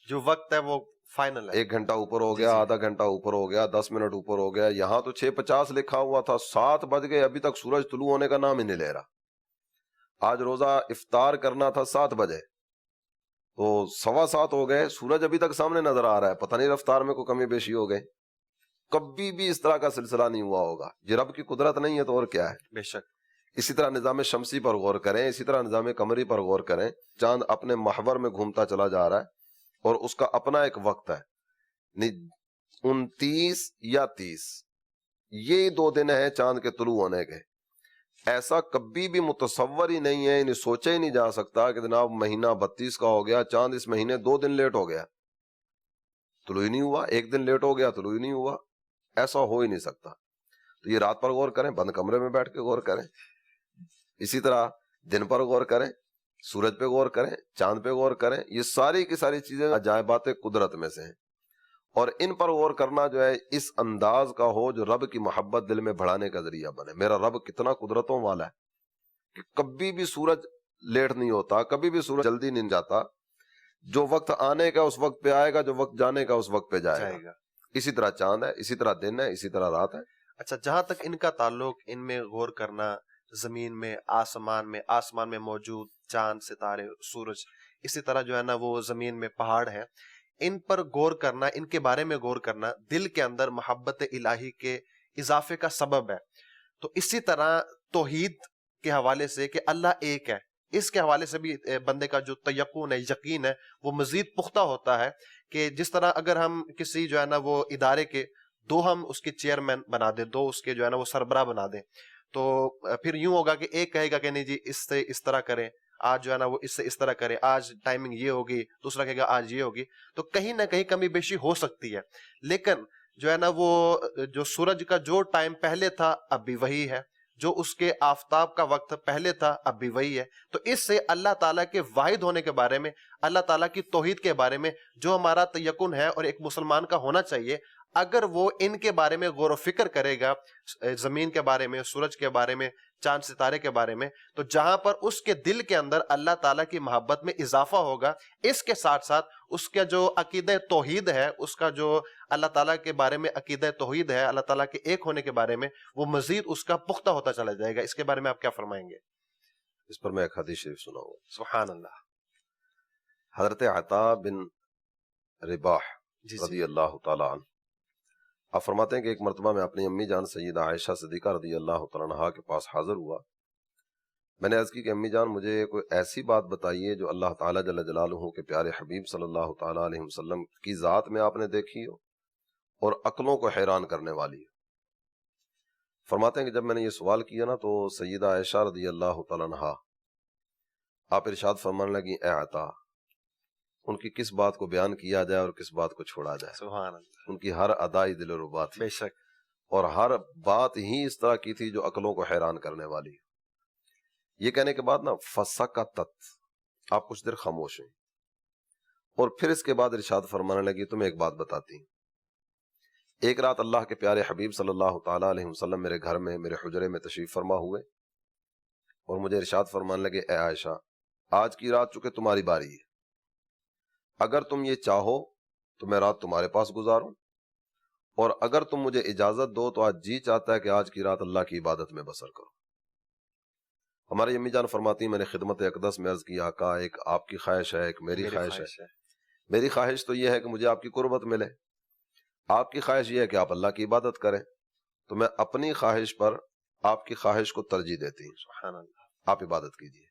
جو وقت ہے وہ فائنل ہے، 1 گھنٹہ اوپر ہو گیا، آدھا گھنٹہ اوپر ہو گیا، 10 منٹ اوپر ہو گیا، یہاں تو 6:50 لکھا ہوا تھا، 7 بج گئے، ابھی تک سورج طلوع ہونے کا نام ہی نہیں لے رہا۔ آج روزہ افطار کرنا تھا 7 بجے، تو 7:15 ہو گئے، سورج ابھی تک سامنے نظر آ رہا ہے، پتہ نہیں رفتار میں کوئی کمی بیشی ہو گئی۔ کبھی بھی اس طرح کا سلسلہ نہیں ہوا ہوگا، یہ رب کی قدرت نہیں ہے تو اور کیا ہے؟ بے شک۔ اسی طرح نظام شمسی پر غور کریں، اسی طرح نظام قمری پر غور کریں، چاند اپنے محور میں گھومتا چلا جا رہا ہے اور اس کا اپنا ایک وقت ہے، 29 یا 30، یہ 2 دن ہیں چاند کے طلوع ہونے کے۔ ایسا کبھی بھی متصور ہی نہیں ہے، انہیں سوچا ہی نہیں جا سکتا کہ جناب مہینہ 32 کا ہو گیا، چاند اس مہینے 2 دن لیٹ ہو گیا، طلوع ہی نہیں ہوا، 1 دن لیٹ ہو گیا، طلوع ہی نہیں ہوا، ایسا ہو ہی نہیں سکتا۔ تو یہ رات پر غور کریں، بند کمرے میں بیٹھ کے غور کریں، اسی طرح دن پر غور کریں، سورج پہ غور کریں، چاند پہ غور کریں، یہ ساری کی ساری چیزیں عجائبات قدرت میں سے ہیں، اور ان پر غور کرنا جو ہے اس انداز کا ہو جو رب کی محبت دل میں بڑھانے کا ذریعہ بنے۔ میرا رب کتنا قدرتوں والا ہے کہ کبھی بھی سورج لیٹ نہیں ہوتا، کبھی بھی سورج جلدی نہیں جاتا، جو وقت آنے کا اس وقت پہ آئے گا، جو وقت جانے کا اس وقت پہ جائے گا۔ اسی طرح چاند ہے، اسی طرح دن ہے، اسی طرح رات ہے۔ اچھا، جہاں تک ان کا تعلق، ان میں غور کرنا، زمین میں، آسمان میں موجود چاند، ستارے، سورج، اسی طرح جو ہے نا وہ زمین میں پہاڑ ہے، ان پر غور کرنا، ان کے بارے میں غور کرنا دل کے اندر محبت الہی کے اضافے کا سبب ہے۔ تو اسی طرح توحید کے حوالے سے کہ اللہ ایک ہے، اس کے حوالے سے بھی بندے کا جو تیقن ہے، یقین ہے، وہ مزید پختہ ہوتا ہے کہ جس طرح اگر ہم کسی جو ہے نا وہ ادارے کے 2 ہم اس کے چیئرمین بنا دیں، 2 اس کے جو ہے نا وہ سربراہ بنا دیں، تو پھر یوں ہوگا کہ ایک کہے گا کہ نہیں جی اس سے اس طرح کریں، آج جو ہے نا وہ اس سے اس طرح کریں، آج ٹائمنگ یہ ہوگی، دوسرا کہے گا آج یہ ہوگی، تو کہیں نہ کہیں کمی بیشی ہو سکتی ہے، لیکن جو ہے نا وہ جو سورج کا جو ٹائم پہلے تھا اب بھی وہی ہے، جو اس کے آفتاب کا وقت پہلے تھا اب بھی وہی ہے۔ تو اس سے اللہ تعالیٰ کے واحد ہونے کے بارے میں، اللہ تعالیٰ کی توحید کے بارے میں جو ہمارا تیقن ہے اور ایک مسلمان کا ہونا چاہیے، اگر وہ ان کے بارے میں غور و فکر کرے گا، زمین کے بارے میں، سورج کے بارے میں، چاند ستارے کے بارے میں، تو جہاں پر اس کے دل کے اندر اللہ تعالیٰ کی محبت میں اضافہ ہوگا، اس کے ساتھ ساتھ اس کا جو عقیدہ توحید ہے، اس کا جو اللہ تعالیٰ کے بارے میں عقیدہ توحید ہے، اللہ تعالیٰ کے ایک ہونے کے بارے میں، وہ مزید اس کا پختہ ہوتا چلا جائے گا۔ اس کے بارے میں آپ کیا فرمائیں گے؟ اس پر میں ایک حدیث شریف سناؤں گا۔ سبحان اللہ۔ حضرت عطا بن رباح رضی اللہ تعالیٰ عنہ آپ فرماتے ہیں کہ ایک مرتبہ میں اپنی امی جان سیدہ عائشہ صدیقہ رضی اللہ تعالیٰ عنہا کے پاس حاضر ہوا۔ میں نے عرض کی کہ امی جان مجھے کوئی ایسی بات بتائیے جو اللہ تعالیٰ جل جلالہ کے پیارے حبیب صلی اللہ تعالیٰ علیہ وسلم کی ذات میں آپ نے دیکھی ہو اور عقلوں کو حیران کرنے والی ہو۔ فرماتے ہیں کہ جب میں نے یہ سوال کیا نا تو سیدہ عائشہ رضی اللہ تعالیٰ عنہا آپ ارشاد فرمانے لگی، اے عطا، ان کی کس بات کو بیان کیا جائے اور کس بات کو چھوڑا جائے؟ سبحان اللہ۔ ان کی ہر ادائی دل و ربا تھی، بے شک۔ اور ہر بات ہی اس طرح کی تھی جو عقلوں کو حیران کرنے والی۔ یہ کہنے کے بعد نا فسکتت، آپ کچھ دیر خاموش ہیں، اور پھر اس کے بعد ارشاد فرمانے لگی، تمہیں ایک بات بتاتی ہوں۔ ایک رات اللہ کے پیارے حبیب صلی اللہ تعالیٰ علیہ وسلم میرے گھر میں، میرے حجرے میں تشریف فرما ہوئے، اور مجھے ارشاد فرمانے لگے، اے عائشہ، آج کی رات چونکہ تمہاری باری ہے، اگر تم یہ چاہو تو میں رات تمہارے پاس گزاروں، اور اگر تم مجھے اجازت دو تو آج جی چاہتا ہے کہ آج کی رات اللہ کی عبادت میں بسر کرو۔ ہماری امی جان فرماتی ہیں میں نے خدمت اقدس میں عرض کی، آقا ایک آپ کی خواہش ہے، ایک میری خواہش ہے۔ میری خواہش تو یہ ہے کہ مجھے آپ کی قربت ملے، آپ کی خواہش یہ ہے کہ آپ اللہ کی عبادت کریں، تو میں اپنی خواہش پر آپ کی خواہش کو ترجیح دیتی ہوں، سبحان اللہ۔ آپ عبادت کیجیے۔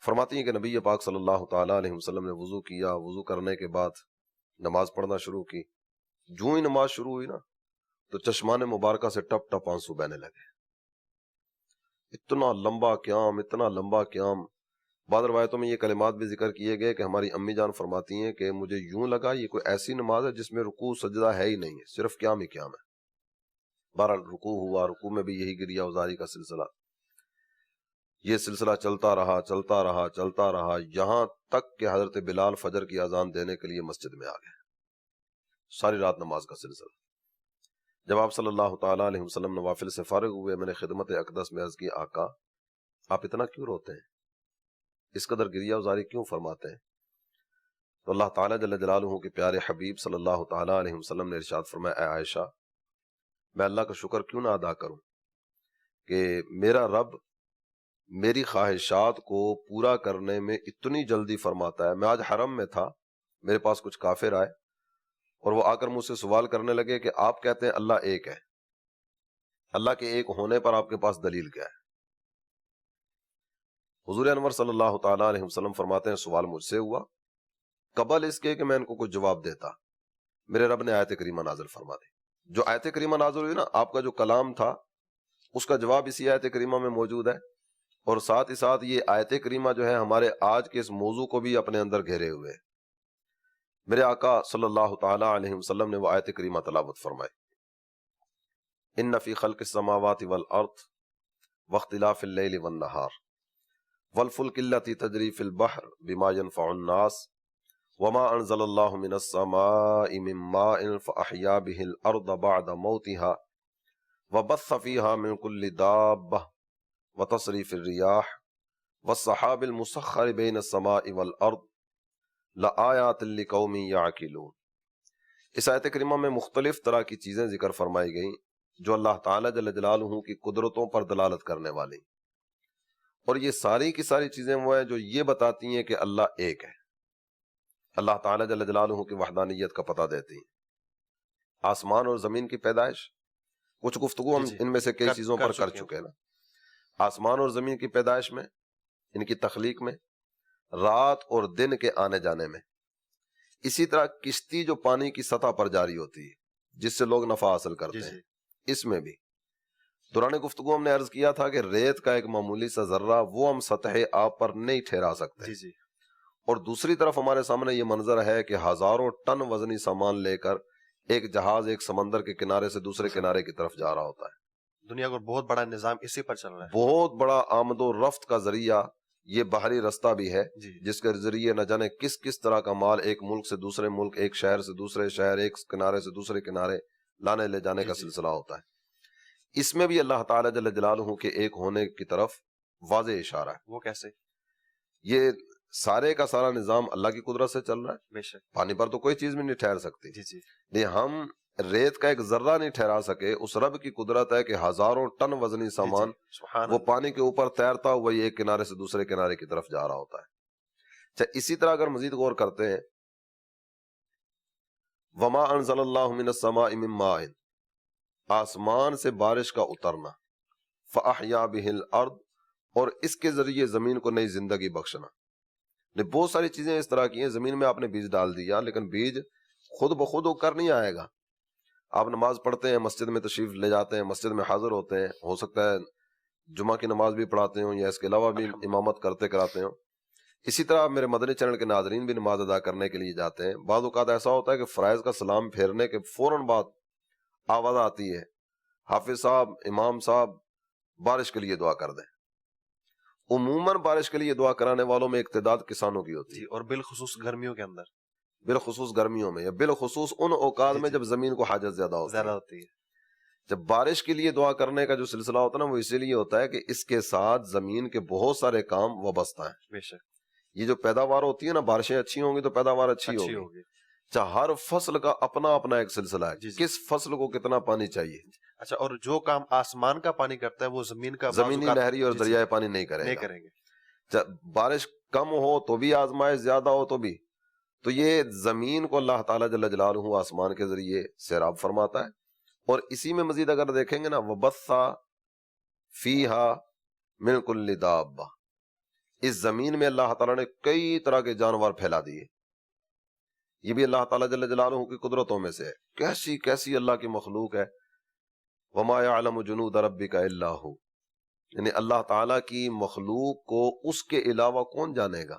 فرماتی ہیں کہ نبی پاک صلی اللہ تعالیٰ علیہ وسلم نے وضو کیا، وضو کرنے کے بعد نماز پڑھنا شروع کی۔ جو ہی نماز شروع ہوئی نا تو چشمان مبارکہ سے ٹپ ٹپ آنسو بہنے لگے، اتنا لمبا قیام، اتنا لمبا قیام۔ بعض روایتوں میں یہ کلمات بھی ذکر کیے گئے کہ ہماری امی جان فرماتی ہیں کہ مجھے یوں لگا یہ کوئی ایسی نماز ہے جس میں رکوع سجدہ ہے ہی نہیں ہے، صرف قیام ہی قیام ہے۔ 12 رکوع ہوا، رکوع میں بھی یہی گریہ وزاری کا سلسلہ۔ یہ سلسلہ چلتا رہا چلتا رہا چلتا رہا، یہاں تک کہ حضرت بلال فجر کی اذان دینے کے لیے مسجد میں آ گئے۔ ساری رات نماز کا سلسلہ۔ جب آپ صلی اللہ تعالیٰ علیہ وسلم نوافل سے فارغ ہوئے، میں نے خدمت اقدس میں عرض کی، آقا آپ اتنا کیوں روتے ہیں، اس قدر گریہ وزاری کیوں فرماتے ہیں؟ تو اللہ تعالیٰ جل جلالہ کے پیارے حبیب صلی اللہ تعالیٰ علیہ وسلم نے ارشاد فرمایا، اے عائشہ میں اللہ کا شکر کیوں نہ ادا کروں کہ میرا رب میری خواہشات کو پورا کرنے میں اتنی جلدی فرماتا ہے۔ میں آج حرم میں تھا، میرے پاس کچھ کافر آئے اور وہ آ کر مجھ سے سوال کرنے لگے کہ آپ کہتے ہیں اللہ ایک ہے، اللہ کے ایک ہونے پر آپ کے پاس دلیل کیا ہے؟ حضور انور صلی اللہ تعالیٰ علیہ وسلم فرماتے ہیں سوال مجھ سے ہوا، قبل اس کے کہ میں ان کو کچھ جواب دیتا میرے رب نے آیت کریمہ نازل فرما دی۔ جو آیت کریمہ نازل ہوئی نا، آپ کا جو کلام تھا اس کا جواب اسی آیت کریمہ میں موجود ہے، اور ساتھ ہی ساتھ یہ آیت کریمہ جو ہے ہمارے آج کے اس موضوع کو بھی اپنے اندر گھیرے ہوئے۔ میرے آقا صلی اللہ تعالیٰ علیہ وسلم نے وہ آیت کریمہ تلاوت فرمائی، ان فی خلق السماوات والارض واختلاف اللیل والنہار والفلک التی تجری فی البحر بما ينفع الناس وما انزل اللہ من السماء من ماء فاحیا به الارض بعد موتها وبث فیہا من کل دابہ وتصریف الریاح والسحاب المسخر بین السماء والارض لآیات لقوم یعقلون۔ اس آیت کریمہ میں مختلف طرح کی چیزیں ذکر فرمائی گئیں جو اللہ تعالیٰ جل جلالہ کی قدرتوں پر دلالت کرنے والی، اور یہ ساری کی ساری چیزیں وہ ہیں جو یہ بتاتی ہیں کہ اللہ ایک ہے، اللہ تعالیٰ جل جلالہ کی وحدانیت کا پتہ دیتی ہیں۔ آسمان اور زمین کی پیدائش، کچھ گفتگو ہم ان میں سے کئی چیزوں پر کر چکے ہیں نا۔ آسمان اور زمین کی پیدائش میں، ان کی تخلیق میں، رات اور دن کے آنے جانے میں، اسی طرح کشتی جو پانی کی سطح پر جاری ہوتی ہے جس سے لوگ نفع حاصل کرتے ہیں، اس میں بھی دوران گفتگو ہم نے عرض کیا تھا کہ ریت کا ایک معمولی سا ذرہ وہ ہم سطح آب پر نہیں ٹھہرا سکتے، اور دوسری طرف ہمارے سامنے یہ منظر ہے کہ ہزاروں ٹن وزنی سامان لے کر ایک جہاز ایک سمندر کے کنارے سے دوسرے کنارے کی طرف جا رہا ہوتا ہے۔ دنیا کا بہت بڑا نظام اسی پر چل رہا ہے، بہت بڑا آمد و رفت کا ذریعہ یہ بحری رستہ بھی ہے جس کے ذریعے نہ جانے کس کس طرح کا مال ایک ملک سے دوسرے ملک، ایک شہر سے دوسرے شہر، ایک کنارے سے دوسرے کنارے لانے لے جانے کا سلسلہ ہوتا ہے۔ اس میں بھی اللہ تعالیٰ جل جلالہ کے ایک ہونے کی طرف واضح اشارہ ہے۔ وہ کیسے؟ یہ سارے کا سارا نظام اللہ کی قدرت سے چل رہا ہے، بے شک پانی پر تو کوئی چیز بھی نہیں ٹھہر سکتی، نہیں ہم ریت کا ایک ذرہ نہیں ٹھہرا سکے، اس رب کی قدرت ہے کہ ہزاروں ٹن وزنی سامان وہ پانی کے اوپر تیرتا ہوا ایک کنارے سے دوسرے کنارے کی طرف جا رہا ہوتا ہے۔ اچھا، اسی طرح اگر مزید غور کرتے ہیں، وما انزل اللہ من السماء من ماء، آسمان سے بارش کا اترنا، فاحیا بہ الارض، اور اس کے ذریعے زمین کو نئی زندگی بخشنا۔ بہت ساری چیزیں اس طرح کی ہیں، زمین میں آپ نے بیج ڈال دیا لیکن بیج خود بخود وہ کر نہیں آئے گا۔ آپ نماز پڑھتے ہیں، مسجد میں تشریف لے جاتے ہیں، مسجد میں حاضر ہوتے ہیں، ہو سکتا ہے جمعہ کی نماز بھی پڑھاتے ہوں یا اس کے علاوہ بھی امامت کرتے کراتے ہوں۔ اسی طرح میرے مدنی چینل کے ناظرین بھی نماز ادا کرنے کے لیے جاتے ہیں۔ بعض اوقات ایسا ہوتا ہے کہ فرائض کا سلام پھیرنے کے فوراً بعد آواز آتی ہے، حافظ صاحب، امام صاحب بارش کے لیے دعا کر دیں۔ عموماً بارش کے لیے دعا کرانے والوں میں اقتداد کسانوں کی ہوتی ہے، اور بالخصوص گرمیوں کے اندر، بالخصوص گرمیوں میں، یا بالخصوص ان اوقات میں جب زمین کو حاجت زیادہ ہوتی ہے۔ جب بارش کے لیے دعا کرنے کا جو سلسلہ ہوتا ہے نا، وہ اسی لیے ہوتا ہے کہ اس کے ساتھ زمین کے بہت سارے کام وابستہ ہیں۔ بے شک یہ جو پیداوار ہوتی ہے نا، بارشیں اچھی ہوں گی تو پیداوار اچھی ہوگی۔ ہر فصل کا اپنا اپنا ایک سلسلہ ہے، کس فصل کو کتنا پانی چاہیے۔ اچھا، اور جو کام آسمان کا پانی کرتا ہے وہ زمین کا، زمینی، نہری اور دریائے پانی نہیں کریں گے۔ بارش کم ہو تو بھی آزمائش، زیادہ ہو تو بھی، تو یہ زمین کو اللہ تعالیٰ جل جلالہ آسمان کے ذریعے سیراب فرماتا ہے۔ اور اسی میں مزید اگر دیکھیں گے نا، وَبَثَّ فِيهَا مِن كُلِّ دَابَّةٍ، اس زمین میں اللہ تعالیٰ نے کئی طرح کے جانور پھیلا دیے۔ یہ بھی اللہ تعالیٰ جل جلالہ کی قدرتوں میں سے ہے۔ کیسی کیسی اللہ کی مخلوق ہے۔ وَمَا يَعْلَمُ جُنُودَ رَبِّكَ إِلَّا هُوَ، یعنی اللہ تعالیٰ کی مخلوق کو اس کے علاوہ کون جانے گا۔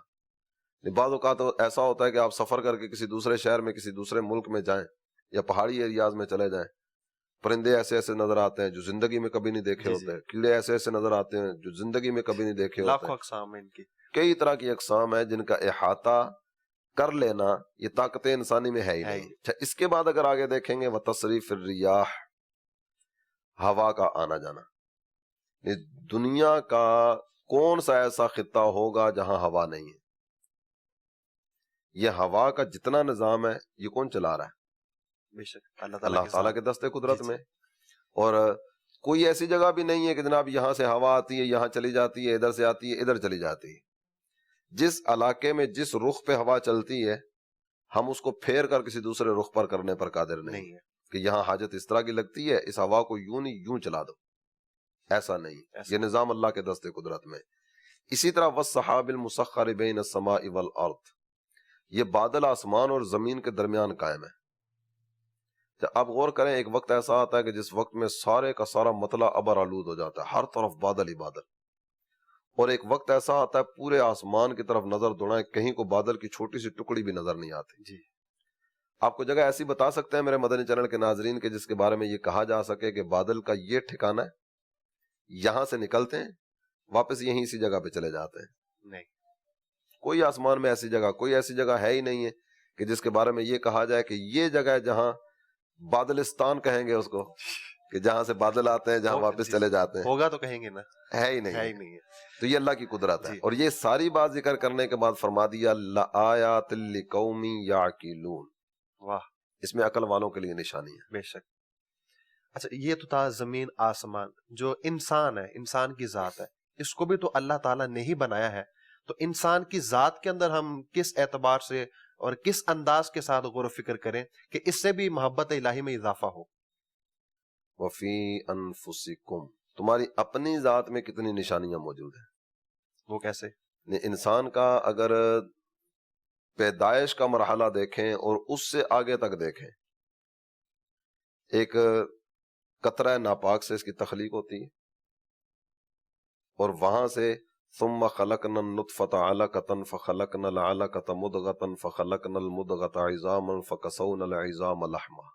بعض اوقات ایسا ہوتا ہے کہ آپ سفر کر کے کسی دوسرے شہر میں، کسی دوسرے ملک میں جائیں یا پہاڑی ایریاز میں چلے جائیں، پرندے ایسے ایسے نظر آتے ہیں جو زندگی میں کبھی نہیں دیکھے ہوتے ہیں، کیڑے ایسے ایسے نظر آتے ہیں جو زندگی میں کبھی نہیں دیکھے ہوتے لاکھوں ہیں، اقسام ہیں ان کی. کئی طرح کی اقسام ہیں جن کا احاطہ کر لینا یہ طاقت انسانی میں ہے ہی نہیں. اچھا، اس کے بعد اگر آگے دیکھیں گے وتصریف الریاح، ہوا کا آنا جانا. یہ دنیا کا کون سا ایسا خطہ ہوگا جہاں ہوا نہیں ہے؟ یہ ہوا کا جتنا نظام ہے یہ کون چلا رہا ہے؟ بے شک اللہ تعالیٰ کے دستے قدرت جی. میں. اور کوئی ایسی جگہ بھی نہیں ہے کہ جناب یہاں سے ہوا آتی ہے یہاں چلی جاتی ہے، ادھر سے آتی ہے ادھر چلی جاتی ہے. جس علاقے میں جس رخ پہ ہوا چلتی ہے ہم اس کو پھیر کر کسی دوسرے رخ پر کرنے پر قادر نہیں ہے کہ یہاں حاجت اس طرح کی لگتی ہے اس ہوا کو یوں نہیں یوں چلا دو، ایسا نہیں. یہ نظام اللہ کے دستے قدرت میں. اسی طرح والسحاب المسخر بین السماء والارض، یہ بادل آسمان اور زمین کے درمیان قائم ہے. اب غور کریں، ایک وقت ایسا آتا ہے کہ جس وقت میں سارے کا سارا مطلع ابر آلود ہو جاتا ہے، ہر طرف بادل ہی بادل. اور ایک وقت ایسا آتا ہے پورے آسمان کی طرف نظر دوڑائیں کہیں کو بادل کی چھوٹی سی ٹکڑی بھی نظر نہیں آتی. جی. آپ کو جگہ ایسی بتا سکتے ہیں میرے مدنی چینل کے ناظرین کے جس کے بارے میں یہ کہا جا سکے کہ بادل کا یہ ٹھکانہ ہے، یہاں سے نکلتے ہیں واپس یہیں اسی جگہ پہ چلے جاتے ہیں؟ نہیں. کوئی آسمان میں ایسی جگہ، کوئی ایسی جگہ ہے ہی نہیں ہے کہ جس کے بارے میں یہ کہا جائے کہ یہ جگہ ہے جہاں بادلستان کہیں گے اس کو، کہ جہاں سے بادل آتے ہیں جہاں واپس چلے جاتے ہیں. ہوگا تو کہیں گے نا، ہے ہی نہیں. ہے ہی نہیں ہے. تو یہ اللہ کی قدرت ہے. اور یہ ساری بات ذکر کرنے کے بعد فرما دیا لآیات لقوم یعقلون، واہ، اس میں عقل والوں کے لیے نشانی ہے. بے شک. اچھا، یہ تو تھا زمین آسمان. جو انسان ہے، انسان کی ذات ہے، اس کو بھی تو اللہ تعالیٰ نے ہی بنایا ہے. تو انسان کی ذات کے اندر ہم کس اعتبار سے اور کس انداز کے ساتھ غور و فکر کریں کہ اس سے بھی محبت الہی میں اضافہ ہو. وفی انفسکم، تمہاری اپنی ذات میں کتنی نشانیاں موجود ہیں. وہ کیسے؟ انسان کا اگر پیدائش کا مرحلہ دیکھیں اور اس سے آگے تک دیکھیں، ایک قطرہ ناپاک سے اس کی تخلیق ہوتی ہے، اور وہاں سے ثم خلقنا النطفة علقة فخلقنا العلقة مضغة فخلقنا المضغة عظاما فكسونا العظام لحما.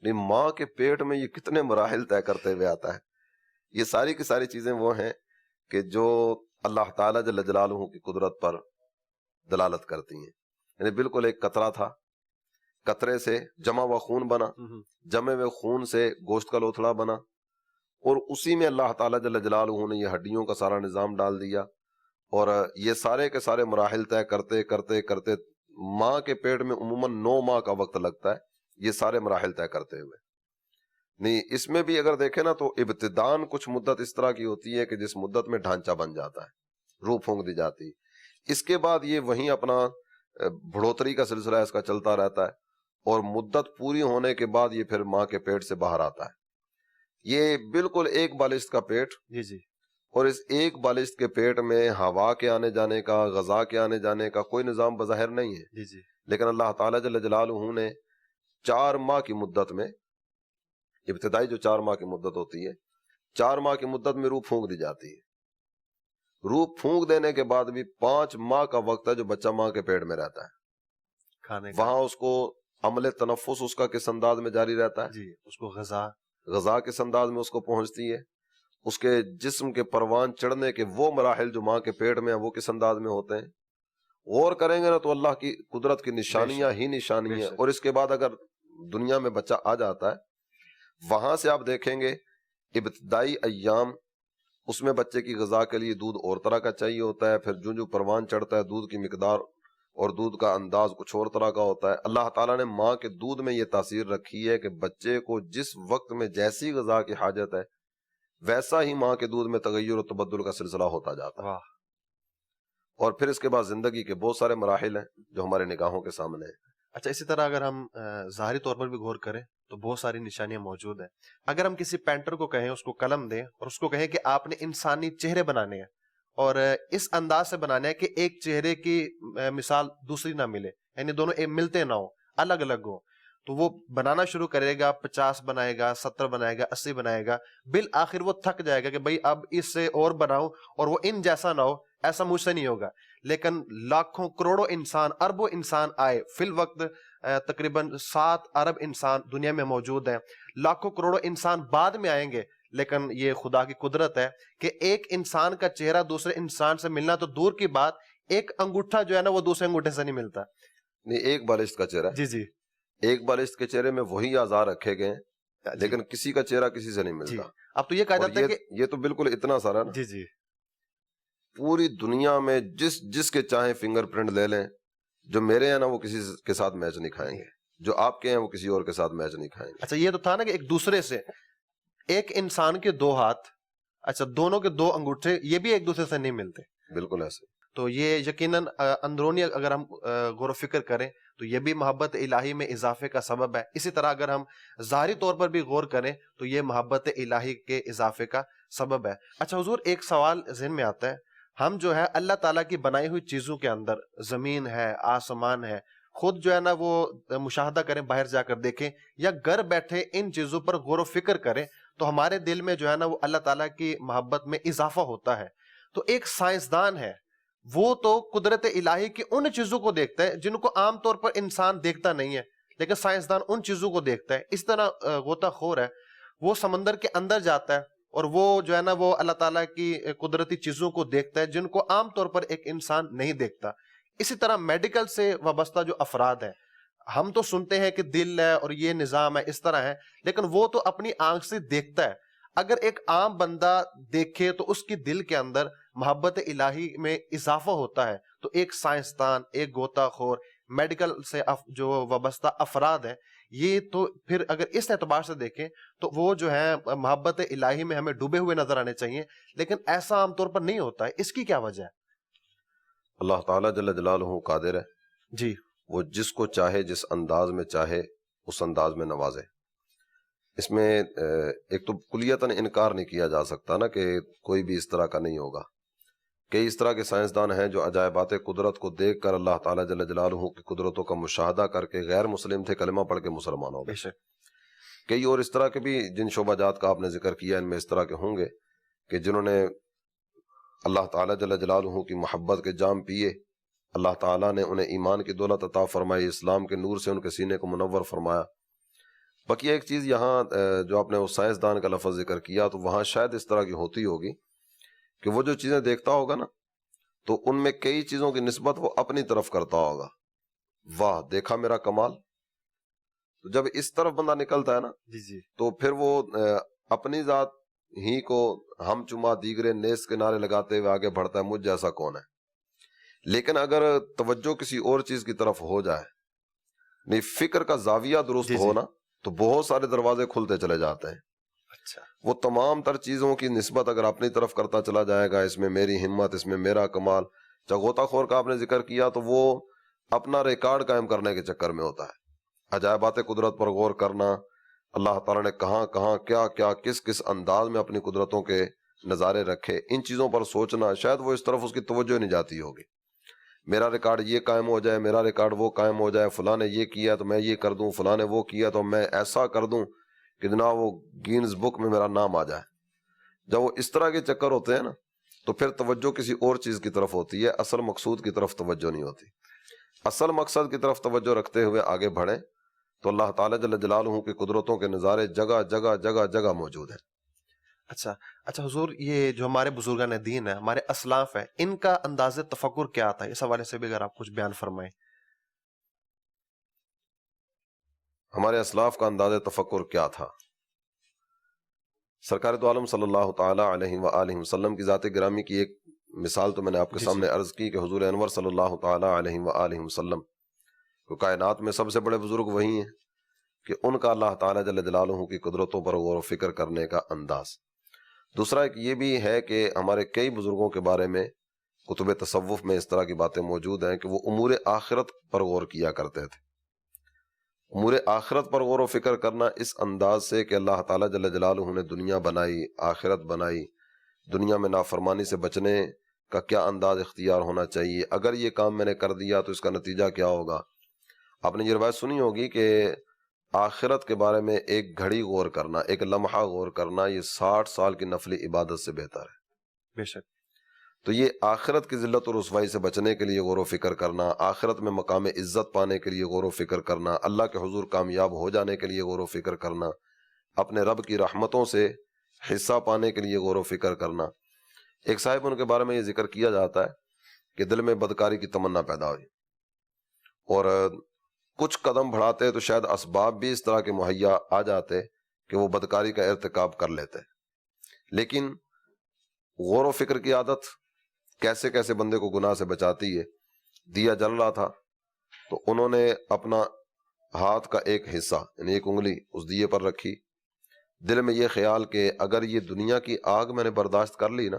ماں کے پیٹ میں یہ کتنے مراحل طے کرتے ہوئے آتا ہے. یہ ساری کی ساری چیزیں وہ ہیں کہ جو اللہ تعالیٰ جل جلالہ کی قدرت پر دلالت کرتی ہیں. یعنی بالکل ایک قطرہ تھا، قطرے سے جمع ہوا خون بنا، جمع ہوئے خون سے گوشت کا لوتھڑا بنا، اور اسی میں اللہ تعالیٰ جل جلالہ نے یہ ہڈیوں کا سارا نظام ڈال دیا. اور یہ سارے کے سارے مراحل طے کرتے کرتے کرتے ماں کے پیٹ میں عموماً 9 ماہ کا وقت لگتا ہے یہ سارے مراحل طے کرتے ہوئے. نہیں، اس میں بھی اگر دیکھیں نا تو ابتدان کچھ مدت اس طرح کی ہوتی ہے کہ جس مدت میں ڈھانچہ بن جاتا ہے، روح پھونک دی جاتی. اس کے بعد یہ وہیں اپنا بڑھوتری کا سلسلہ اس کا چلتا رہتا ہے، اور مدت پوری ہونے کے بعد یہ پھر ماں کے پیٹ سے باہر آتا ہے. یہ بالکل ایک بالشت کا پیٹ، جی جی، اور اس ایک بالشت کے پیٹ میں ہوا کے آنے جانے کا، غذا کے آنے جانے کا کوئی نظام بظاہر نہیں ہے. جی جی. لیکن اللہ تعالیٰ جل جلالہ نے 4 ماہ کی مدت میں، ابتدائی جو 4 ماہ کی مدت ہوتی ہے، 4 ماہ کی مدت میں روح پھونک دی جاتی ہے. روح پھونک دینے کے بعد بھی 5 ماہ کا وقت ہے جو بچہ ماں کے پیٹ میں رہتا ہے. کھانے کا، وہاں اس کو عمل تنفس اس کا کس انداز میں جاری رہتا ہے، جی، اس کو غذا کس انداز میں اس کو پہنچتی ہے، اس کے جسم کے پروان چڑھنے کے وہ مراحل جو ماں کے پیٹ میں ہیں وہ کس انداز میں ہوتے ہیں. غور کریں گے نا تو اللہ کی قدرت کی نشانیاں ہی نشانیاں. اور اس کے بعد اگر دنیا میں بچہ آ جاتا ہے، وہاں سے آپ دیکھیں گے ابتدائی ایام اس میں بچے کی غذا کے لیے دودھ اور طرح کا چاہیے ہوتا ہے. پھر جو پروان چڑھتا ہے دودھ کی مقدار اور دودھ کا انداز کچھ اور طرح کا ہوتا ہے. اللہ تعالیٰ نے ماں کے دودھ میں یہ تاثیر رکھی ہے کہ بچے کو جس وقت میں جیسی غذا کی حاجت ہے ویسا ہی ماں کے دودھ میں تغیر و تبدل کا سلسلہ ہوتا جاتا ہے. اور پھر اس کے بعد زندگی کے بہت سارے مراحل ہیں جو ہمارے نگاہوں کے سامنے ہیں. اچھا، اسی طرح اگر ہم ظاہری طور پر بھی غور کریں تو بہت ساری نشانیاں موجود ہیں. اگر ہم کسی پینٹر کو کہیں، اس کو قلم دیں اور اس کو کہیں کہ آپ نے انسانی چہرے بنانے ہیں اور اس انداز سے بنانا ہے کہ ایک چہرے کی مثال دوسری نہ ملے، یعنی دونوں ملتے نہ ہو، الگ الگ ہو، تو وہ بنانا شروع کرے گا. 50 بنائے گا، 70 بنائے گا، 80 بنائے گا. بالآخر وہ تھک جائے گا کہ بھئی اب اس سے اور بناؤ اور وہ ان جیسا نہ ہو، ایسا مجھ سے نہیں ہوگا. لیکن لاکھوں کروڑوں انسان، اربوں انسان آئے، فی الوقت تقریباً 7 ارب انسان دنیا میں موجود ہیں، لاکھوں کروڑوں انسان بعد میں آئیں گے، لیکن یہ خدا کی قدرت ہے کہ ایک انسان کا چہرہ دوسرے انسان سے ملنا تو دور کی بات، ایک انگوٹھا جو ہے نا وہ دوسرے انگوٹھے سے نہیں ملتا۔ نہیں، ایک بالشت کا چہرہ ہے، جی جی ایک بالشت کے چہرے میں وہی اعضاء رکھے گئے ہیں، لیکن کسی کا چہرہ کسی سے نہیں جی، ملتا۔ اب تو یہ کہا اور جاتا ہے کہ یہ تو بالکل اتنا سارا نا، جی جی پوری دنیا میں جس کے چاہیں فنگر پرنٹ لے لیں، جو میرے ہیں نا وہ کسی کے ساتھ میچ نہیں کھائیں گے، جو آپ کے ہیں وہ کسی اور کے ساتھ میچ نہیں کھائیں گے۔ اچھا یہ تو تھا نا کہ ایک دوسرے سے، ایک انسان کے 2 ہاتھ، اچھا دونوں کے 2 انگوٹھے، یہ بھی ایک دوسرے سے نہیں ملتے۔ بالکل ایسے۔ تو یہ یقیناً اندرونی اگر ہم غور و فکر کریں تو یہ بھی محبت الہی میں اضافے کا سبب ہے۔ اسی طرح اگر ہم ظاہری طور پر بھی غور کریں تو یہ محبت الہی کے اضافے کا سبب ہے۔ اچھا حضور، ایک سوال ذہن میں آتا ہے، ہم جو ہے اللہ تعالیٰ کی بنائی ہوئی چیزوں کے اندر، زمین ہے، آسمان ہے، خود جو ہے نا وہ مشاہدہ کریں، باہر جا کر دیکھیں یا گھر بیٹھے ان چیزوں پر غور و فکر کریں تو ہمارے دل میں جو ہے نا وہ اللہ تعالیٰ کی محبت میں اضافہ ہوتا ہے۔ تو ایک سائنسدان ہے، وہ تو قدرت الہی کی ان چیزوں کو دیکھتا ہے جن کو عام طور پر انسان دیکھتا نہیں ہے، لیکن سائنسدان ان چیزوں کو دیکھتا ہے۔ اس طرح غوطہ خور ہے، وہ سمندر کے اندر جاتا ہے اور وہ جو ہے نا وہ اللہ تعالیٰ کی قدرتی چیزوں کو دیکھتا ہے جن کو عام طور پر ایک انسان نہیں دیکھتا۔ اسی طرح میڈیکل سے وابستہ جو افراد ہیں، ہم تو سنتے ہیں کہ دل ہے اور یہ نظام ہے، اس طرح ہے، لیکن وہ تو اپنی آنکھ سے دیکھتا ہے۔ اگر ایک عام بندہ دیکھے تو اس کی دل کے اندر محبت الہی میں اضافہ ہوتا ہے، تو ایک سائنسدان، ایک غوطہ خور، میڈیکل سے جو وابستہ افراد ہیں، یہ تو پھر اگر اس اعتبار سے دیکھیں تو وہ جو ہے محبت الہی میں ہمیں ڈوبے ہوئے نظر آنے چاہیے، لیکن ایسا عام طور پر نہیں ہوتا ہے۔ اس کی کیا وجہ ہے؟ اللہ تعالیٰ جل جلالہ قادر ہے، جی، وہ جس کو چاہے جس انداز میں چاہے اس انداز میں نوازے۔ اس میں ایک تو کلیتاً انکار نہیں کیا جا سکتا نا کہ کوئی بھی اس طرح کا نہیں ہوگا۔ کئی اس طرح کے سائنسدان ہیں جو عجائبات قدرت کو دیکھ کر اللہ تعالیٰ جل جلالہ کی قدرتوں کا مشاہدہ کر کے غیر مسلم تھے، کلمہ پڑھ کے مسلمان ہو بے گئے۔ شک۔ کئی اور اس طرح کے بھی جن شعبہ جات کا آپ نے ذکر کیا، ان میں اس طرح کے ہوں گے کہ جنہوں نے اللہ تعالیٰ جل جلالہ کی محبت کے جام پیے، اللہ تعالیٰ نے انہیں ایمان کی دولت عطا فرمائی، اسلام کے نور سے ان کے سینے کو منور فرمایا۔ باقی ایک چیز یہاں جو آپ نے وہ سائنسدان کا لفظ ذکر کیا، تو وہاں شاید اس طرح کی ہوتی ہوگی کہ وہ جو چیزیں دیکھتا ہوگا نا تو ان میں کئی چیزوں کی نسبت وہ اپنی طرف کرتا ہوگا۔ واہ، دیکھا میرا کمال۔ تو جب اس طرف بندہ نکلتا ہے نا جی جی تو پھر وہ اپنی ذات ہی کو ہم چما دیگرے نیز کے نعرے لگاتے ہوئے آگے بڑھتا ہے، مجھ جیسا کون ہے۔ لیکن اگر توجہ کسی اور چیز کی طرف ہو جائے، نہیں فکر کا زاویہ درست جی ہو نا، تو بہت سارے دروازے کھلتے چلے جاتے ہیں۔ اچھا، وہ تمام تر چیزوں کی نسبت اگر اپنی طرف کرتا چلا جائے گا، اس میں میری ہمت، اس میں میرا کمال۔ جب غوطہ خور کا آپ نے ذکر کیا تو وہ اپنا ریکارڈ قائم کرنے کے چکر میں ہوتا ہے، عجائبات قدرت پر غور کرنا، اللہ تعالیٰ نے کہاں کہاں کیا کیا کس کس انداز میں اپنی قدرتوں کے نظارے رکھے، ان چیزوں پر سوچنا، شاید وہ اس طرف اس کی توجہ نہیں جاتی ہوگی۔ میرا ریکارڈ یہ قائم ہو جائے، میرا ریکارڈ وہ قائم ہو جائے، فلاں نے یہ کیا تو میں یہ کر دوں، فلاں نے وہ کیا تو میں ایسا کر دوں کہ جناب وہ گینز بک میں میرا نام آ جائے۔ جب وہ اس طرح کے چکر ہوتے ہیں نا تو پھر توجہ کسی اور چیز کی طرف ہوتی ہے، اصل مقصود کی طرف توجہ نہیں ہوتی۔ اصل مقصد کی طرف توجہ رکھتے ہوئے آگے بڑھیں تو اللہ تعالیٰ جل جلالہ کی قدرتوں کے نظارے جگہ جگہ جگہ جگہ موجود ہیں۔ اچھا حضور، یہ جو ہمارے بزرگان دین ہیں، ہمارے اسلاف ہیں، ان کا انداز تفکر کیا تھا؟ اس حوالے سے بھی اگر آپ کچھ بیان فرمائیں۔ ہمارے اسلاف کا انداز تفکر کیا تھا؟ سرکار دو عالم صلی اللہ تعالیٰ علیہ وآلہ وسلم کی ذات گرامی کی ایک مثال تو میں نے آپ کے سامنے عرض کی کہ حضور انور صلی اللہ تعالیٰ علیہ وآلہ وسلم کو کائنات میں سب سے بڑے بزرگ وہی ہیں کہ ان کا اللہ تعالیٰ جل جلالہ کی قدرتوں پر غور و فکر کرنے کا انداز۔ دوسرا ایک یہ بھی ہے کہ ہمارے کئی بزرگوں کے بارے میں کتب تصوف میں اس طرح کی باتیں موجود ہیں کہ وہ امور آخرت پر غور کیا کرتے تھے۔ امور آخرت پر غور و فکر کرنا اس انداز سے کہ اللہ تعالیٰ جل جلالہ نے دنیا بنائی، آخرت بنائی، دنیا میں نافرمانی سے بچنے کا کیا انداز اختیار ہونا چاہیے، اگر یہ کام میں نے کر دیا تو اس کا نتیجہ کیا ہوگا۔ آپ نے یہ روایت سنی ہوگی کہ آخرت کے بارے میں ایک گھڑی غور کرنا، ایک لمحہ غور کرنا، یہ 60 سال کی نفلی عبادت سے بہتر ہے۔ بے شک۔ تو یہ آخرت کی ذلت اور رسوائی سے بچنے کے لیے غور و فکر کرنا، آخرت میں مقام عزت پانے کے لیے غور و فکر کرنا، اللہ کے حضور کامیاب ہو جانے کے لیے غور و فکر کرنا، اپنے رب کی رحمتوں سے حصہ پانے کے لیے غور و فکر کرنا۔ ایک صاحب ان کے بارے میں یہ ذکر کیا جاتا ہے کہ دل میں بدکاری کی تمنا پیدا ہوئی اور کچھ قدم بڑھاتے تو شاید اسباب بھی اس طرح کے مہیا آ جاتے کہ وہ بدکاری کا ارتکاب کر لیتے، لیکن غور و فکر کی عادت کیسے کیسے بندے کو گناہ سے بچاتی ہے۔ دیا جل رہا تھا تو انہوں نے اپنا ہاتھ کا ایک حصہ یعنی ایک انگلی اس دیے پر رکھی، دل میں یہ خیال کہ اگر یہ دنیا کی آگ میں نے برداشت کر لی نا